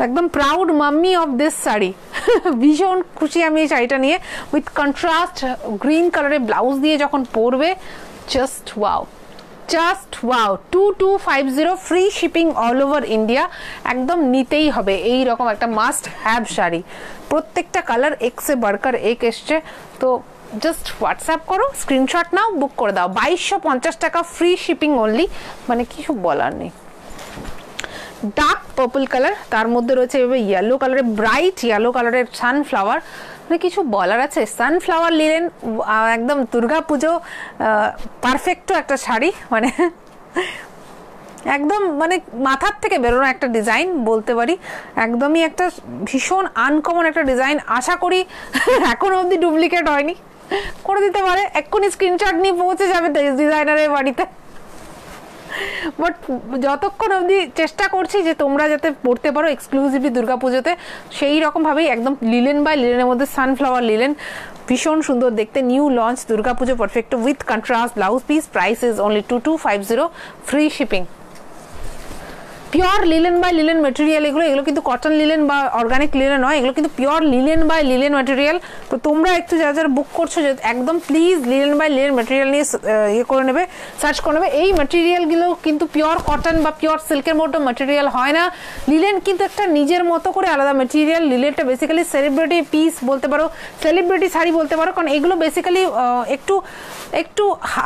একদম proud mummy of this sari. ভীষণ খুশি আমি এই শাড়িটা নিয়ে, উইথ কন্ট্রাস্ট গ্রিন কালারের ব্লাউজ দিয়ে যখন পরবে, just wow, just wow. 2250, free shipping all over India. একদম নিতেই হবে এই রকম একটা মাস্ট হ্যাভ শাড়ি। প্রত্যেকটা কালার এক সে বাড়কার এক এসছে, তো জাস্ট হোয়াটসঅ্যাপ করো, স্ক্রিনশট নাও, বুক করে দাও। 2250 টাকা, ফ্রি শিপিং অনলি, মানে কিছু বলার নেই। ডার্ক পার্পল কালার, তার মধ্যে রয়েছে এভাবে ইয়েলো কালারের, ব্রাইট ইয়েলো কালারের সানফ্লাওয়ার, মানে কিছু বলার আছে। সানফ্লাওয়ার লিলেন, একদম দুর্গা পুজো পারফেক্ট একটা শাড়ি, মানে একদম মানে মাথার থেকে বেরোনো একটা ডিজাইন বলতে পারি, একদমই একটা ভীষণ আনকমন একটা ডিজাইন। আশা করি এখনো অবধি ডুপ্লিকেট হয়নি, করে দিতে পারে, এক্ষুনি স্ক্রিনশট নিয়ে পৌঁছে যাবে ডিজাইনারের বাড়িতে। বাট যতক্ষণ অবধি চেষ্টা করছি যে তোমরা যাতে পড়তে পারো এক্সক্লুসিভলি দুর্গাপুজোতে, সেই রকমভাবেই একদম লিলেন বাই লিলেনের মধ্যে সানফ্লাওয়ার লিলেন, ভীষণ সুন্দর দেখতে, new launch Durga Puja perfect with contrast blouse piece. Price is only 2250, free shipping. Pure linen by linen material এগুলো কিন্তু কটন লিলেন বা অর্গানিক লিলেন নয়, এগুলো কিন্তু pure linen by linen material. তো তোমরা একটু যারা যারা বুক করছো যে একদম please linen by linen material নিয়ে ইয়ে করে নেবে, সার্চ করে নেবে। এই মেটেরিয়ালগুলো কিন্তু পিওর কটন বা পিওর সিল্কের মতো মেটেরিয়াল হয় না। লিলেন কিন্তু একটা নিজের মতো করে আলাদা মেটেরিয়াল। লিলেনটা বেসিক্যালি সেলিব্রিটি পিস বলতে পারো, সেলিব্রিটি শাড়ি বলতে পারো, কারণ এগুলো বেসিক্যালি একটু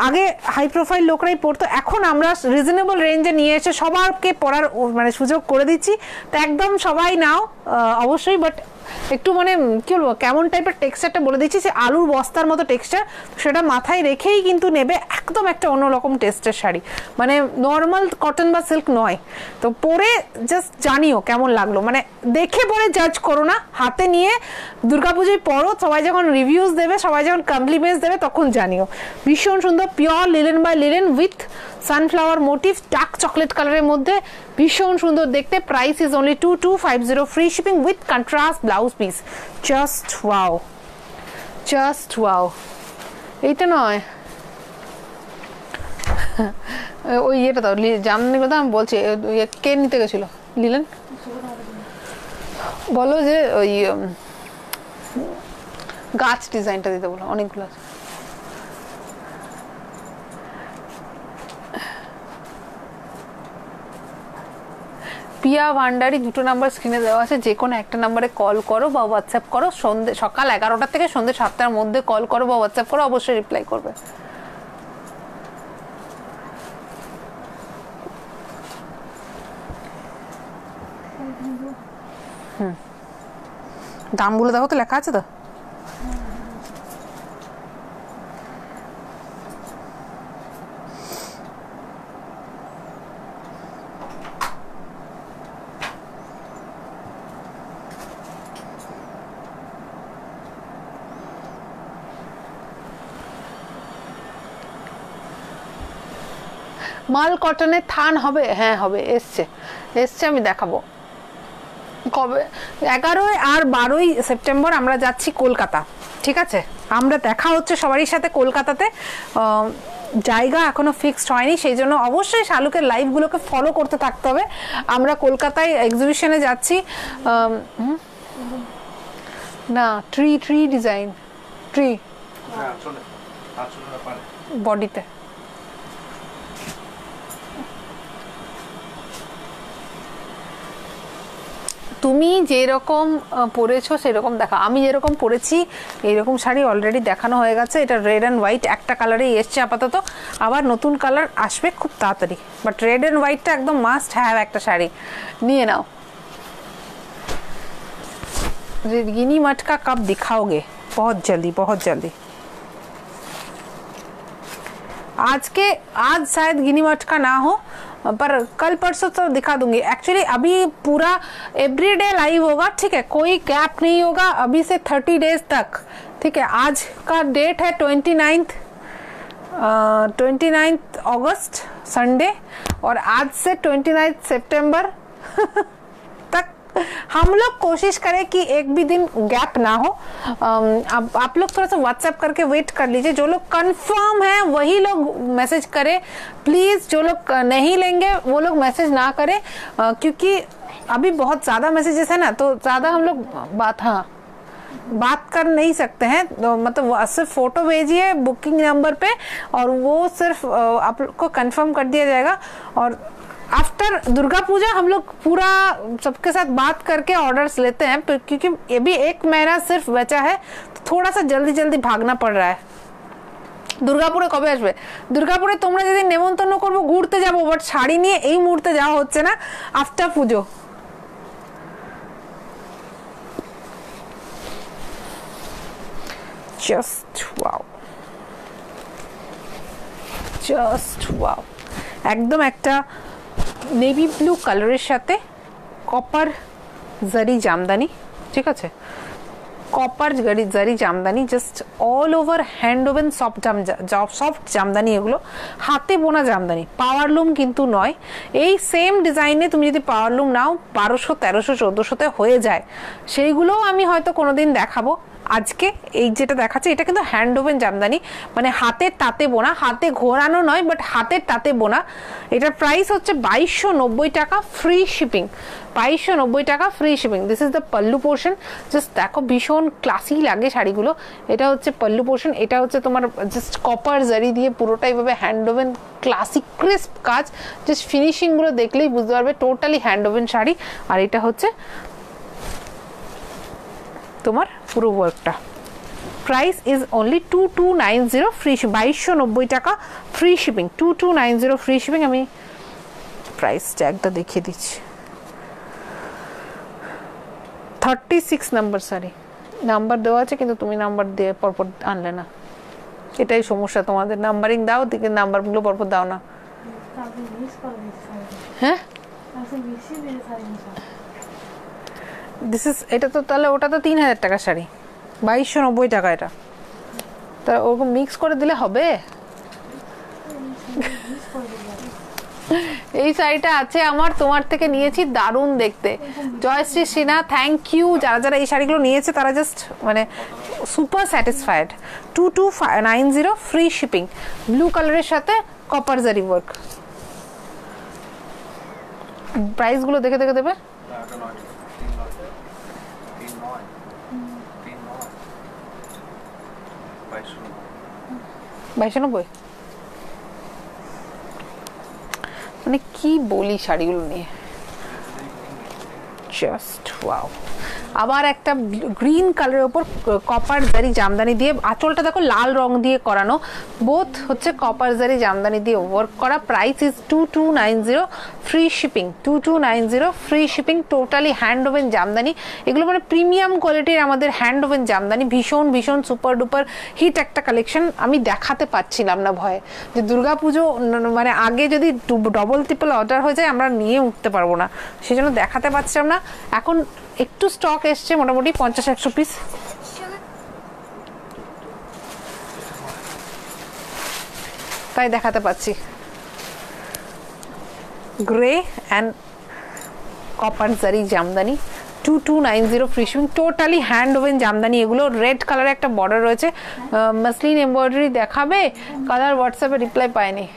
আগে হাই প্রোফাইল লোকরাই পরতো, এখন আমরা রিজনেবল রেঞ্জে নিয়ে এসে সবাইকে পরার মানে সুযোগ করে দিচ্ছি। তো একদম সবাই নাও অবশ্যই, বাট একটু মানে কি বলবো কেমন টাইপের টেক্সচারটা বলে দিচ্ছি, যে আলুর বস্তার মতো টেক্সচার, সেটা মাথায় রেখেই কিন্তু নেবে, একদম একটা অন্যরকম টেস্টের শাড়ি, মানে নর্মাল কটন বা সিল্ক নয়। তো পরে জাস্ট জানিও কেমন লাগলো, মানে দেখে পরে জাজ করো না, হাতে নিয়ে দুর্গাপুজোয় পরো, সবাই যখন রিভিউজ দেবে, সবাই যখন কমপ্লিমেন্টস দেবে তখন জানিও। ভীষণ সুন্দর, pure linen by linen with sunflower motif, dark chocolate কালারের মধ্যে, ভীষণ সুন্দর দেখতে। Price is only 2250, free shipping with contrast blouse piece. Just wow, just wow. এইটা নয়, ওই ইয়েটা দাও, জামদানি কথা আমি বলছি, কে নিতে গেছিল লিলেন, বলো যে ওই গাছ ডিজাইনটা দিতে বলো, অনেকগুলো আছে। পিয়া ভান্ডারি, দুটো নাম্বার স্ক্রিনে দেওয়া আছে, যে কোনো একটা নাম্বারে কল করো বা হোয়াটসঅ্যাপ করো, সকাল 11টা থেকে সন্ধ্যে 7টার মধ্যে কল করো বা হোয়াটসঅ্যাপ করো, অবশ্যই রিপ্লাই করবে। দামগুলো দেখো তো, লেখা আছে তো। মাল কটনের থান হবে, হ্যাঁ হবে, এসছে, আমি দেখাবো কবে। 11 আর 12 সেপ্টেম্বর আমরা যাচ্ছি কলকাতা, ঠিক আছে, আমরা দেখা হচ্ছে সবারই সাথে কলকাতাতে। জায়গা এখনো ফিক্সড হয়নি, সেই জন্য অবশ্যই শালুকের লাইভগুলোকে ফলো করতে থাকতে হবে। আমরা কলকাতায় এক্সিবিশনে যাচ্ছি, না ট্রি ডিজাইন, ট্রি বডিতে। তুমি যেরকম পরেছো সেরকম দেখা, আমি যেরকম পরেছি এইরকম শাড়ি অলরেডি দেখানো হয়ে গেছে। এটা রেড অ্যান্ড হোয়াইট একটা কালারেই এসছে আপাতত, আবার নতুন কালার আসবে খুব তাড়াতাড়ি, বাট রেড অ্যান্ড হোয়াইটটা একদম মাস্ট হ্যাভ একটা শাড়ি, নিয়ে নাও। गिनी मटका कब दिखाओगे? बहुत जल्दी, बहुत जल्दी। आज शायद गिनी मटका ना हो, पर कल परसों तो दिखा दूंगी। एक्चुअली अभी पूरा एवरीडे लाइव होगा, ठीक है, कोई गैप नहीं होगा अभी से 30 डेज तक, ठीक है। आज का डेट है 29 अगस्त संडे, और आज से 29 सितंबर तक हम लोग कोशिश करें कि एक भी दिन गैप ना हो। अब आप लोग थोड़ा सा व्हाट्सएप करके वेट कर लीजिए, जो लोग कंफर्म हैं वही लोग मैसेज करें प्लीज, जो लोग नहीं लेंगे वो लोग मैसेज ना करें, क्योंकि अभी बहुत ज़्यादा मैसेजेस है ना, तो ज़्यादा हम लोग बात कर नहीं सकते हैं, तो मतलब सिर्फ फोटो भेजिए बुकिंग नंबर पे, और वो सिर्फ आपको कंफर्म कर दिया जाएगा। और आफ्टर दुर्गा पूजा हम लोग पूरा सबके साथ बात करके ऑर्डर्स लेते हैं, क्योंकि ये भी 1 महीना सिर्फ बचा है, तो थोड़ा सा जल्दी जल्दी भागना पड़ रहा है। দুর্গাপুরে কবে আসবে? দুর্গাপুরে তোমরা যেদিন নেমন্তন্ন করবো ঘুরতে যাবো, বাট শাড়ি নিয়ে এই মুহূর্তে যাওয়া হচ্ছে না, আফটার পুজো। জাস্ট ওয়াও, জাস্ট ওয়াও, একদম একটা নেভি ব্লু কালারের সাথে কপার জারি জামদানি, ঠিক আছে, কপার জারি Jamdani, just all over hand woven soft Jamdani, এগুলো হাতে বোনা জামদানি, পাওয়ারলুম কিন্তু নয়। এই সেম ডিজাইনে তুমি যদি পাওয়ারলুম নাও 1200, 1300, 1400-তে হয়ে যায়, সেইগুলোও আমি হয়তো কোনোদিন দেখাবো। আজকে এই যেটা দেখাচ্ছে এটা কিন্তু হ্যান্ড ওভেন জামদানি, মানে হাতের তাঁতে বোনা, হাতে ঘোরানো নয়, বাট হাতের তাঁতে বোনা। এটার প্রাইস হচ্ছে 2290 টাকা, ফ্রি শিপিং, 2290 টাকা free shipping. This is the pallu portion, just দেখো ভীষণ ক্লাসি লাগে শাড়িগুলো। এটা হচ্ছে পল্লু পোর্শন, এটা হচ্ছে তোমার জাস্ট কপার জারি দিয়ে পুরোটাই ভাবে হ্যান্ড ওভেন ক্লাসিক ক্রিস্প কাজ, জাস্ট ফিনিশিংগুলো দেখলেই বুঝতে পারবে টোটালি হ্যান্ড ওভেন শাড়ি। আর এটা হচ্ছে তোমার পুরো ওয়ার্কটা। প্রাইস ইজ অনলি 2290 ফ্রি, 2290 টাকা ফ্রি শিপিং, 2290 ফ্রি শিপিং। আমি প্রাইস ট্যাগটা দেখিয়ে দিচ্ছি, 36 নাম্বার শাড়ি, নাম্বার দেওয়া আছে কিন্তু তুমি নাম্বার দিয়ে পরপর আনলে না, এটাই সমস্যা তোমাদের। নাম্বারিং দাও, দিকে নাম্বারগুলো পরপর দাও না। হ্যাঁ দিস ইজ, এটা তো তাহলে ওটা তো 3000 টাকার শাড়ি, 2290 টাকা এটা, তা ওরকম মিক্স করে দিলে হবে? এই শাড়িটা আছে আমার, তোমার থেকে নিয়েছি, দারুণ দেখতে। Joyshree Sinha, thank you. যারা যারা এই শাড়িগুলো নিয়েছে তারা জাস্ট মানে super satisfied. 2290 free shipping, blue কালারের সাথে কপার জারি ওয়ার্ক। প্রাইসগুলো দেখে দেখে দেবে। 2290, মানে কি বলি শাড়িগুলো নিয়ে, জাস্ট ওয়াও। আবার একটা গ্রিন কালারের উপর কপার জারি জামদানি দিয়ে, আঁচলটা দেখো লাল রং দিয়ে করানো, বোথ হচ্ছে কপার জারি জামদানি দিয়ে ওয়ার্ক করা। Price is 2290 free shipping, 2290 free shipping. Totally hand woven jamdani, এগুলো মানে প্রিমিয়াম কোয়ালিটির আমাদের হ্যান্ড ওভেন জামদানি, ভীষণ ভীষণ সুপার ডুপার হিট একটা কালেকশন। আমি দেখাতে পারছিলাম না ভয়ে যে দুর্গাপুজো মানে আগে যদি ডবল ট্রিপল অর্ডার হয়ে যায় আমরা নিয়ে উঠতে পারবো না, সেজন্য দেখাতে পারছিলাম না। এখন একটু স্টক এসছে, মোটামুটি 50-100 পিস। তাই দেখাতে পাচ্ছি। গ্রে অ্যান্ড কপার জারি Jamdani, 2290 free shipping. Totally hand woven jamdani এগুলো। রেড কালারে একটা বর্ডার রয়েছে, মাসলিন এমব্রয়ডারি দেখাবে। কালার হোয়াটসঅ্যাপে রিপ্লাই পায়নি,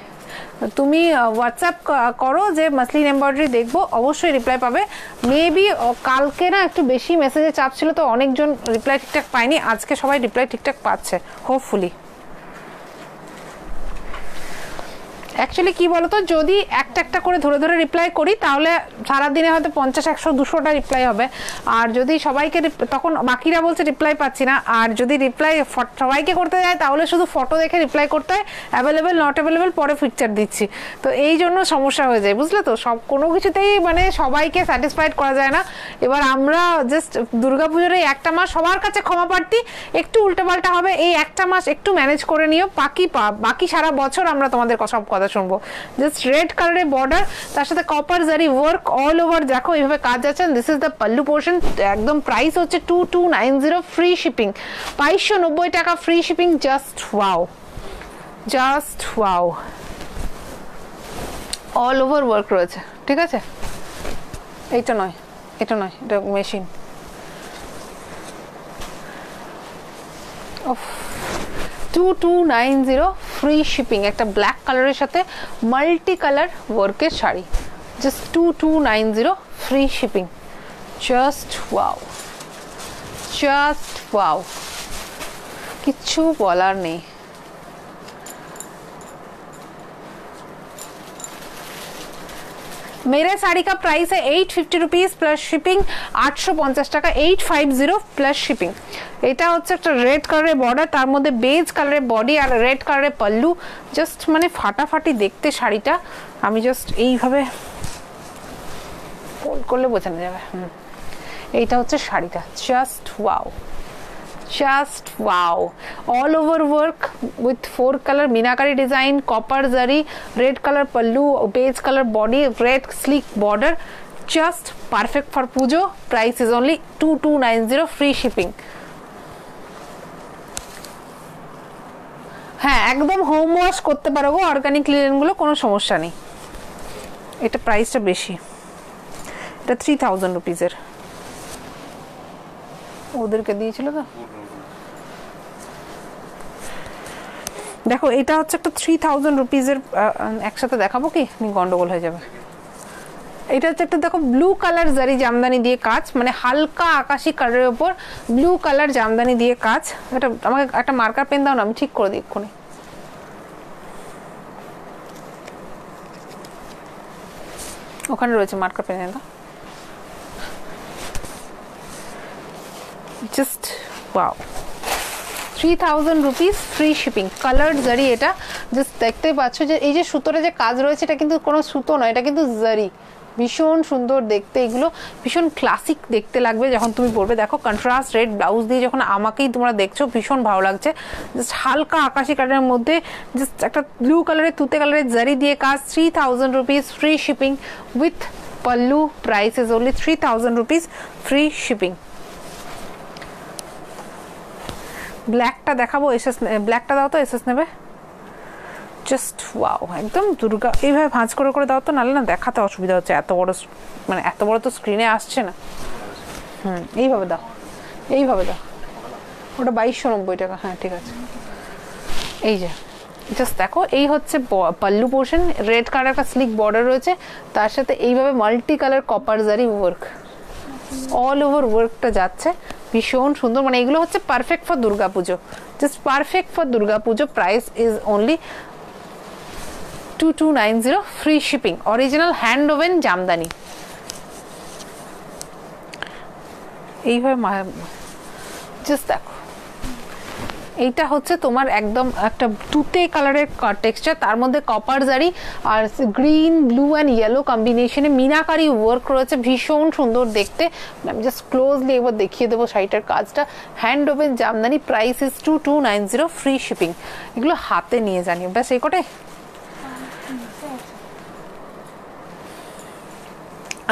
তুমি হোয়াটসঅ্যাপ করো যে মাসলিন এমব্রয়ডারি দেখবো, অবশ্যই রিপ্লাই পাবে। মেবি কালকে না একটু বেশি মেসেজে চাপ ছিল তো অনেকজন রিপ্লাই ঠিকঠাক পায়নি, আজকে সবাই রিপ্লাই ঠিকঠাক পাচ্ছে হোপফুলি। অ্যাকচুয়ালি কি বলতো, যদি একটা একটা করে ধরে ধরে রিপ্লাই করি তাহলে সারাদিনে হয়তো 50-100-200টা রিপ্লাই হবে, আর যদি সবাইকে তখন বাকিরা বলছে রিপ্লাই পাচ্ছি না, আর যদি রিপ্লাই সবাইকে করতে যায় তাহলে শুধু ফটো দেখে রিপ্লাই করতে হয়, অ্যাভেলেবেল নট অ্যাভেলেবেল পরে পিকচার দিচ্ছি, তো এই জন্য সমস্যা হয়ে যায়, বুঝলে তো। সব কোনো কিছুতেই মানে সবাইকে স্যাটিসফাইড করা যায় না। এবার আমরা জাস্ট দুর্গাপুজোর এই একটা মাস সবার কাছে ক্ষমা প্রার্থী, একটু উল্টোপাল্টা হবে, এই একটা মাস একটু ম্যানেজ করে নিও, বাকি সারা বছর আমরা তোমাদের সব কথা শুনবো। জাস্ট রেড কালারের বর্ডার, তার সাথে কপার জারি ওয়ার্ক অল ওভার, দেখো এইভাবে কাজ আছে। This is the pallu portion. একদম প্রাইস হচ্ছে 2290 ফ্রি শিপিং, 2290 টাকা free shipping. Just wow, just wow, all over work রয়েছে, ঠিক আছে। এইটা নয়, এটা নয়, এটা মেশিন। ওফ, 2290 ফ্রি শিপিং, একটা ব্ল্যাক কালারের সাথে মাল্টি কালার ওয়ার্কের sari, just 2290 free shipping. Just wow, just wow, কিচ্ছু বলার নেই। मेरे साड़ी का प्राइस है 850 रुपीज प्लस शिपिंग, 850 টাকা, 850 প্লাস শিপিং। এটা হচ্ছে একটা রেড কালারের বর্ডার, তার মধ্যে বেজ কালারের বডি আর রেড কালারের পাল্লু, জাস্ট মানে ফাটাফাটি দেখতে শাড়িটা। আমি জাস্ট এইভাবে ফোল্ড করলে বোঝানো যাবে। এইটা হচ্ছে শাড়িটা, just wow, just wow, all over work with 4 color meenakari design, copper zari, red color pallu, beige color body, red sleek border, just perfect for pujo. Price is only 2290 free shipping. হ্যাঁ, একদম home wash করতে পারো গো, organic linen গুলো কোনো সমস্যা নেই। এটা প্রাইসটা বেশি, এটা 3000 রুপিজের, ওদেরকে দিয়েছিল তো। দেখো এটা হচ্ছে একটা 3000 রুপিজের, একসাথে দেখাবো কি গন্ডগোল হয়ে যাবে। এটা হচ্ছে একটা দেখো ব্লু কালার জারি জামদানি দিয়ে কাজ, মানে হালকা আকাশি কালারের উপর ব্লু কালার জামদানি দিয়ে কাজ। এটা আমাকে একটা মার্কার পেন দাও না, আমি ঠিক করে দিই এক্ষুনি। ওখানে রয়েছে মার্কার পেন, দাও। Just wow, 3000 rupees free shipping, coloured জারি। এটা জাস্ট দেখতে পাচ্ছ যে এই যে সুতোরে যে কাজ রয়েছে, এটা কিন্তু কোনো সুতো নয়, এটা কিন্তু জারি, ভীষণ সুন্দর দেখতে, এগুলো ভীষণ ক্লাসিক দেখতে লাগবে যখন তুমি পরবে। দেখো কন্ট্রাস্ট রেড ব্লাউজ দিয়ে যখন আমাকেই তোমরা দেখছো ভীষণ ভালো লাগছে। জাস্ট হালকা আকাশি কালারের মধ্যে জাস্ট একটা ব্লু কালারের তুতে কালারের জারি দিয়ে কাজ। 3000 rupees free shipping with pallu. Price is only 3000 rupees free shipping. ব্ল্যাকটা দেখাবো, এসএস ব্ল্যাকটা দাও তো, এসএস নেবে। জাস্ট ওয়াও, একদম দুর্গা। এইভাবে ভাঁজ করে করে দাও তো, নাহলে না দেখাতে অসুবিধা হচ্ছে, এত বড় মানে এত বড় তো স্ক্রিনে আসছে না। এইভাবে দাও, এইভাবে দাও। ওটা 2290 টাকা। হ্যাঁ ঠিক আছে। এই যে জাস্ট দেখো, এই হচ্ছে পাল্লু পোর্শন। রেড কালার একটা স্লিক বর্ডার রয়েছে, তার সাথে এইভাবে মাল্টি কালার কপার জারি ওয়ার্ক, অল ওভার ওয়ার্কটা যাচ্ছে, ভীষণ সুন্দর। মানে এগুলো হচ্ছে perfect for Durga Puja, just perfect for Durga Puja. Price is only 2290 free shipping. Original hand woven Jamdani. এইভাবে জাস্ট দেখো, এইটা হচ্ছে তোমার একদম একটা তুতে কালারের টেক্সচার, তার মধ্যে কপার জারি আর গ্রিন ব্লু অ্যান্ড ইয়েলো কম্বিনেশনে মিনাকারি ওয়ার্ক রয়েছে, ভীষণ সুন্দর দেখতে। আমি জাস্ট ক্লোজলি এবার দেখিয়ে দেবো শাড়িটার কাজটা। Hand woven Jamdani. Price is 2290 free shipping. এগুলো হাতে নিয়ে জানি, ব্যাস এই কটাই।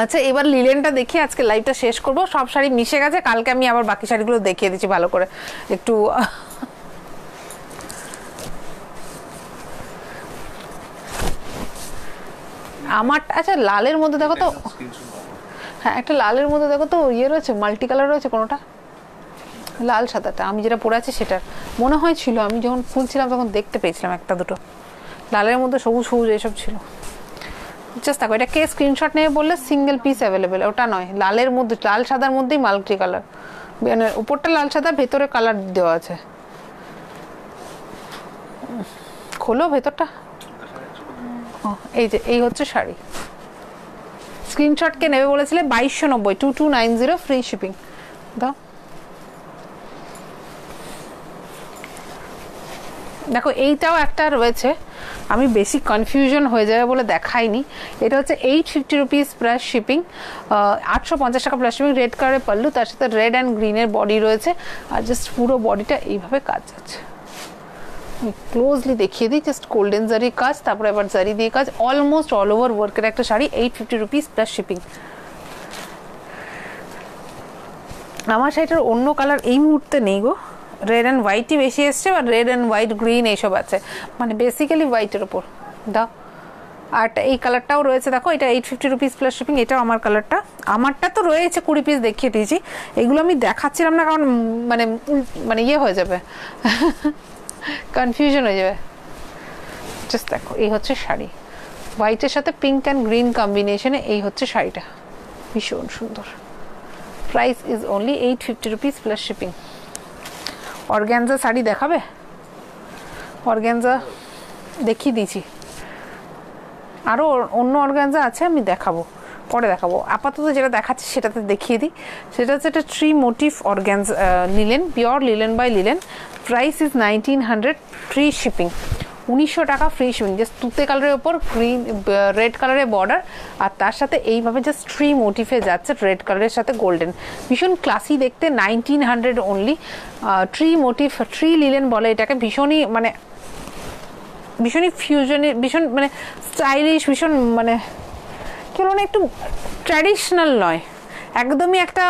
আচ্ছা এবার লিলেনটা দেখি, আজকে লাইভটা শেষ করব। সব শাড়ি মিশে গেছে, কালকে আমি আবার বাকি শাড়িগুলো দেখিয়ে দিচ্ছি ভালো করে একটু। আমার আচ্ছা লালের মধ্যে দেখো তো, হ্যাঁ একটা লালের মধ্যে দেখো তো ইয়ে রয়েছে, মাল্টি কালার রয়েছে কোনোটা, লাল সাদাটা আমি যেটা পরে আছি সেটার মনে হয় ছিল। আমি যখন খুলছিলাম তখন দেখতে পেয়েছিলাম একটা দুটো লালের মধ্যে সবুজ সবুজ এইসব ছিল। জাস্ট দেখো, এটা কে স্ক্রিনশট নেবে বললে সিঙ্গেল পিস অ্যাভেলেবেল, ওটা নয়। লালের মধ্যে, লাল সাদার মধ্যেই মাল্টি কালার, মানে উপরটা লাল সাদা, ভেতরে কালার দেওয়া আছে। খোলো ভেতরটা। এই যে এই হচ্ছে শাড়ি। স্ক্রিনশট কে নেবে বলেছিলে 2290, 2290 ফ্রি শিপিং। দাও দেখো, এইটাও একটা রয়েছে, আমি বেশি কনফিউশন হয়ে যাবে বলে দেখাইনি। এটা হচ্ছে 850 রুপিস প্লাস শিপিং, 850 টাকা প্লাস শিপিং। রেড কালারের পাল্লু, তার সাথে রেড অ্যান্ড গ্রিনের বডি রয়েছে, আর জাস্ট পুরো বডিটা এইভাবে কাজ আছে। আমি ক্লোজলি দেখিয়ে দিই, জাস্ট গোল্ডেন জারি কাজ, তারপরে আবার জারি দিয়ে কাজ, অলমোস্ট অল ওভার ওয়ার্কের একটা শাড়ি। 850 rupees plus shipping. আমার শাড়িটার অন্য কালার এই মুহূর্তে নেই গো, রেড অ্যান্ড হোয়াইটই বেশি এসছে, বা রেড অ্যান্ড হোয়াইট গ্রিন এইসব আছে, মানে বেসিক্যালি হোয়াইটের ওপর। দাও আর এই কালারটাও রয়েছে দেখো, এটা 850 রুপিস প্লাস শিপিং। এটাও আমার কালারটা, আমারটা তো রয়েছে 20 পিস দেখিয়ে দিয়েছি। এগুলো আমি দেখাচ্ছিলাম না কারণ মানে মানে ইয়ে হয়ে যাবে, কনফিউশন হয়ে যাবে। জাস্ট দেখো, এই হচ্ছে শাড়ি, হোয়াইটের সাথে পিঙ্ক অ্যান্ড গ্রিন কম্বিনেশনে এই হচ্ছে শাড়িটা, ভীষণ সুন্দর। Price is only 850 rupees plus shipping. Organza sari দেখাবে? অর্গ্যানজা দেখিয়ে দিয়েছি, আরও অন্য অর্গ্যানজা আছে, আমি দেখাবো পরে দেখাবো। আপাতত যেটা দেখাচ্ছি সেটাতে দেখিয়ে দিই। সেটা হচ্ছে একটা tree motif organza linen, pure linen by linen. Price is 1900 free shipping. 1900 টাকা ফ্রি শিপিং। জাস্ট তুতে কালারের ওপর গ্রিন রেড কালারের বর্ডার, আর তার সাথে এইভাবে জাস্ট ট্রি মোটিভে যাচ্ছে রেড কালারের সাথে গোল্ডেন, ভীষণ ক্লাসি দেখতে। 1900 only. Tree motif, tree linen বলে এটাকে। ভীষণই মানে ভীষণই ফিউশনে, ভীষণ মানে স্টাইলিশ, ভীষণ মানে কি বলবো, একটু ট্র্যাডিশনাল নয়, একদমই একটা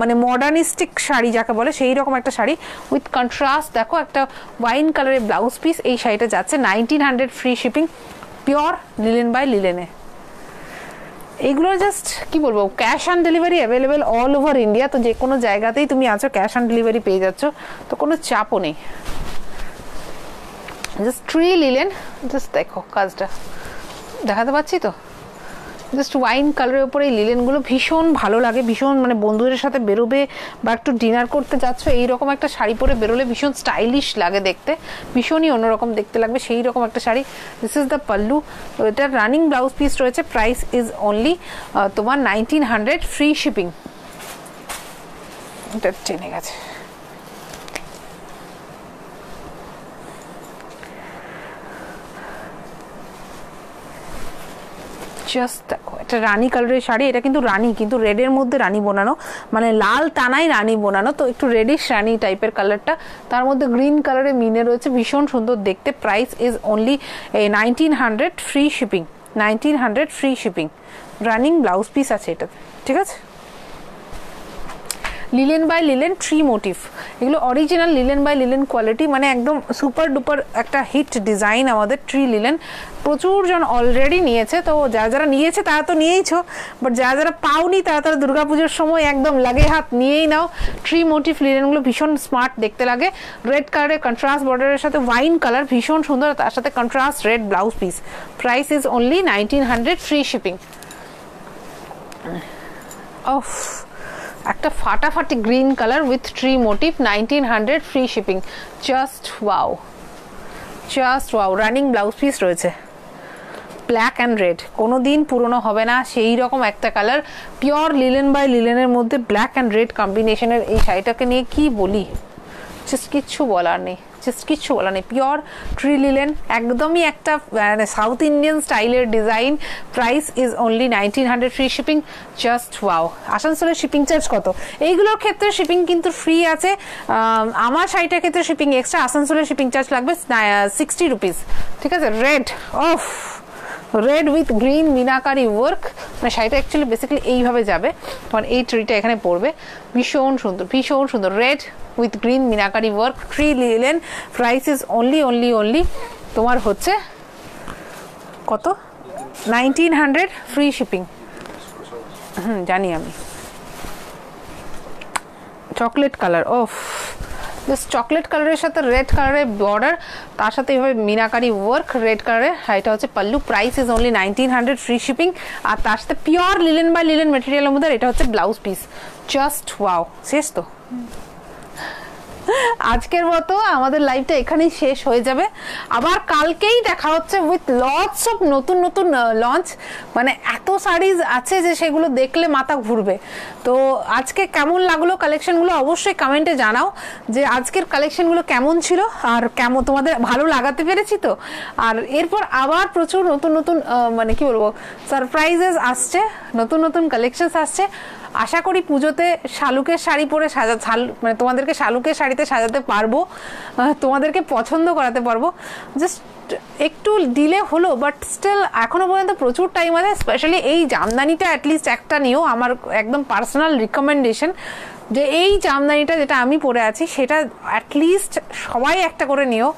মানে মডার্নিস্টিক শাড়ি যাকে বলে সেই রকম একটা শাড়ি উইথ কন্ট্রাস্ট। দেখো একটা ওয়াইন কালারের ব্লাউজ পিস, এই শাড়িটা যাচ্ছে 1900 free shipping, pure linen by লিলেনে। এইগুলো জাস্ট কি বলবো, cash on delivery available all over India. তো যে কোনো জায়গাতেই তুমি আছো ক্যাশ অন ডেলিভারি পেয়ে যাচ্ছ, তো কোনো চাপও নেই। জাস্ট ট্রি লিলেন, জাস্ট দেখো কাজটা দেখাতে পাচ্ছি তো, জাস্ট ওয়াইন কালারের উপরে এই লিলেনগুলো ভীষণ ভালো লাগে। ভীষণ মানে বন্ধুদের সাথে বেরোবে বা একটু ডিনার করতে যাচ্ছ, এইরকম একটা শাড়ি পরে বেরোলে ভীষণ স্টাইলিশ লাগে দেখতে, ভীষণই অন্যরকম দেখতে লাগবে, সেই রকম একটা sari. This is the pallu. এটা রানিং ব্লাউজ পিস রয়েছে। প্রাইস ইজ অনলি তোমার 1900 ফ্রি শিপিং। এটা টেনে গেছে। জাস্ট দেখো এটা রানী কালারের শাড়ি, এটা কিন্তু রানী, কিন্তু রেডের মধ্যে রানী বোনানো, মানে লাল টানাই রানী বোনানো, তো একটু রেডিশ রানী টাইপের কালারটা, তার মধ্যে গ্রিন কালারের মিনে রয়েছে, ভীষণ সুন্দর দেখতে। Price is only 1900 free shipping, 1900 free shipping. Running blouse piece আছে এটাতে, ঠিক আছে। Linen by linen tree motif, এগুলো original linen by linen quality, মানে একদম সুপার ডুপার একটা হিট ডিজাইন আমাদের ট্রি লিলেন। প্রচুর জন অলরেডি নিয়েছে, তো যারা যারা নিয়েছে তারা তো নিয়েইছো, বাট যারা যারা পাওনি তারা তারা দুর্গাপুজোর সময় একদম লাগে হাত নিয়েই নাও। ট্রি মোটিভ লিলেনগুলো ভীষণ স্মার্ট দেখতে লাগে, রেড কালারের কন্ট্রাস্ট বর্ডারের সাথে ওয়াইন কালার ভীষণ সুন্দর, তার সাথে contrast red blouse piece. Price is only 1900 free shipping. অফ একটা ফাটাফাটি green colour with tree motif, 1900 free shipping. Just wow, just wow. Running blouse piece রয়েছে, ব্ল্যাক অ্যান্ড রেড, কোনো দিন পুরনো হবে না সেই রকম একটা কালার। পিওর লিলেন বাই লিলেনের মধ্যে ব্ল্যাক অ্যান্ড রেড কম্বিনেশনের এই শাড়িটাকে নিয়ে কি বলি, জাস্ট কিচ্ছু বলার নেই, জাস্ট কিচ্ছু বলার নেই। পিওর ট্রি লিলেন, একদমই একটা সাউথ ইন্ডিয়ান স্টাইলের design. Price is only 1900 free shipping. Just wow. আসানসোলের শিপিং চার্জ কত? এইগুলোর ক্ষেত্রে শিপিং কিন্তু ফ্রি আছে, আমার শাড়িটার ক্ষেত্রে শিপিং এক্সট্রা। আসানসোলের শিপিং চার্জ লাগবে 60 রুপিস, ঠিক আছে। Red, of red with green meenakari work, মানে শাড়িটা অ্যাকচুয়ালি বেসিক্যালি এইভাবে যাবে, কারণ এই ট্রিটা এখানে পড়বে। ভীষণ সুন্দর, ভীষণ সুন্দর। Red with green meenakari work, tree linen. Price is only তোমার হচ্ছে কত? 1900 ফ্রি শিপিং। জানি আমি। চকলেট কালার, ওফ জাস্ট চকলেট কালারের সাথে রেড কালারের বর্ডার, তার সাথে এইভাবে মিনাকারি ওয়ার্ক রেড কালারের। এটা হচ্ছে pallu. Price is only 1900 free shipping. আর তার সাথে পিওর লিলেন বাই লিলেন মেটেরিয়ালের মধ্যে এটা হচ্ছে ব্লাউজ পিস। Just wow. শেষ তো? আজকের মতো আমাদের লাইভটা এখানেই শেষ হয়ে যাবে, আবার কালকেই দেখা হচ্ছে উইথ লটস অফ নতুন নতুন লঞ্চ। মানে এত শাড়িজ আছে যে সেগুলো দেখলে মাথা ঘুরবে। তো আজকে কেমন লাগলো কালেকশনগুলো অবশ্যই কমেন্টে জানাও, যে আজকের কালেকশনগুলো কেমন ছিল আর কেমন তোমাদের ভালো লাগাতে পেরেছি তো। আর এরপর আবার প্রচুর নতুন নতুন মানে কি বলবো সারপ্রাইজেস আসছে, নতুন নতুন কালেকশনস আসছে। আশা করি পুজোতে শালুকের শাড়ি পরে মানে তোমাদেরকে শালুকের শাড়িতে সাজাতে পারবো, তোমাদেরকে পছন্দ করাতে পারবো। জাস্ট একটু ডিলে হলো, বাট স্টিল এখনো পর্যন্ত প্রচুর টাইম আছে। স্পেশালি এই জামদানিটা অ্যাটলিস্ট একটা নিও, আমার একদম পার্সোনাল রিকমেন্ডেশন, যে এই জামদানিটা যেটা আমি পরে আছি সেটা অ্যাটলিস্ট সবাই একটা করে নিও।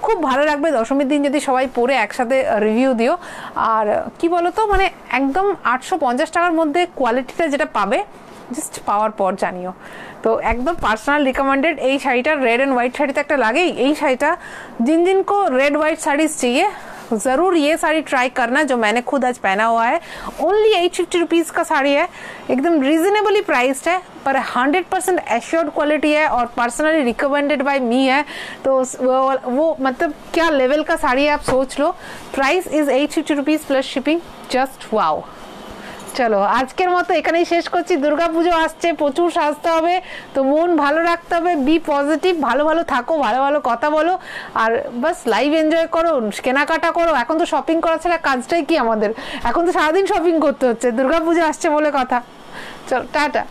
খুব ভালো লাগবে দশমীর দিন যদি সবাই পরে একসাথে রিভিউ দিও। আর কি বলতো, মানে একদম 850 টাকার মধ্যে কোয়ালিটিটা যেটা পাবে, জাস্ট পাওয়ার পর জানিও। तो एकदम पर्सनल रिकमेंडेड। এই শাড়িটা रेड एंड व्हाइट শাড়িতে একটা লাগে। এই শাড়িটা जिन जिन को रेड व्हाइट साड़ीज चाहिए ज़रूर ये साड़ी ट्राई करना, जो मैंने खुद आज पहना हुआ है। ओनली 850 रुपीज़ का साड़ी है, एकदम रीजनेबली प्राइस्ड है, पर 100% एश्योर्ड क्वालिटी है और पर्सनली रिकमेंडेड बाय मी है। तो वो मतलब क्या लेवल का साड़ी है आप सोच लो। Price is 850 rupees plus shipping. Just wow. चलो आजकेर मतो एखानेई शेष करছি। दुर्गा পুজো আসছে, প্রচুর সাজতে হবে, তো মন ভালো রাখতে হবে, বি পজিটিভ, ভালো ভালো থাকো, ভালো ভালো কথা বলো, আর বাস লাইভ এনজয় করো, কেনাকাটা করো। এখন তো শপিং করা ছাড়া কাজটাই কি আমাদের, এখন তো সারাদিন শপিং করতে হচ্ছে, দুর্গা পুজো আসছে বলে কথা। চলো টাটা।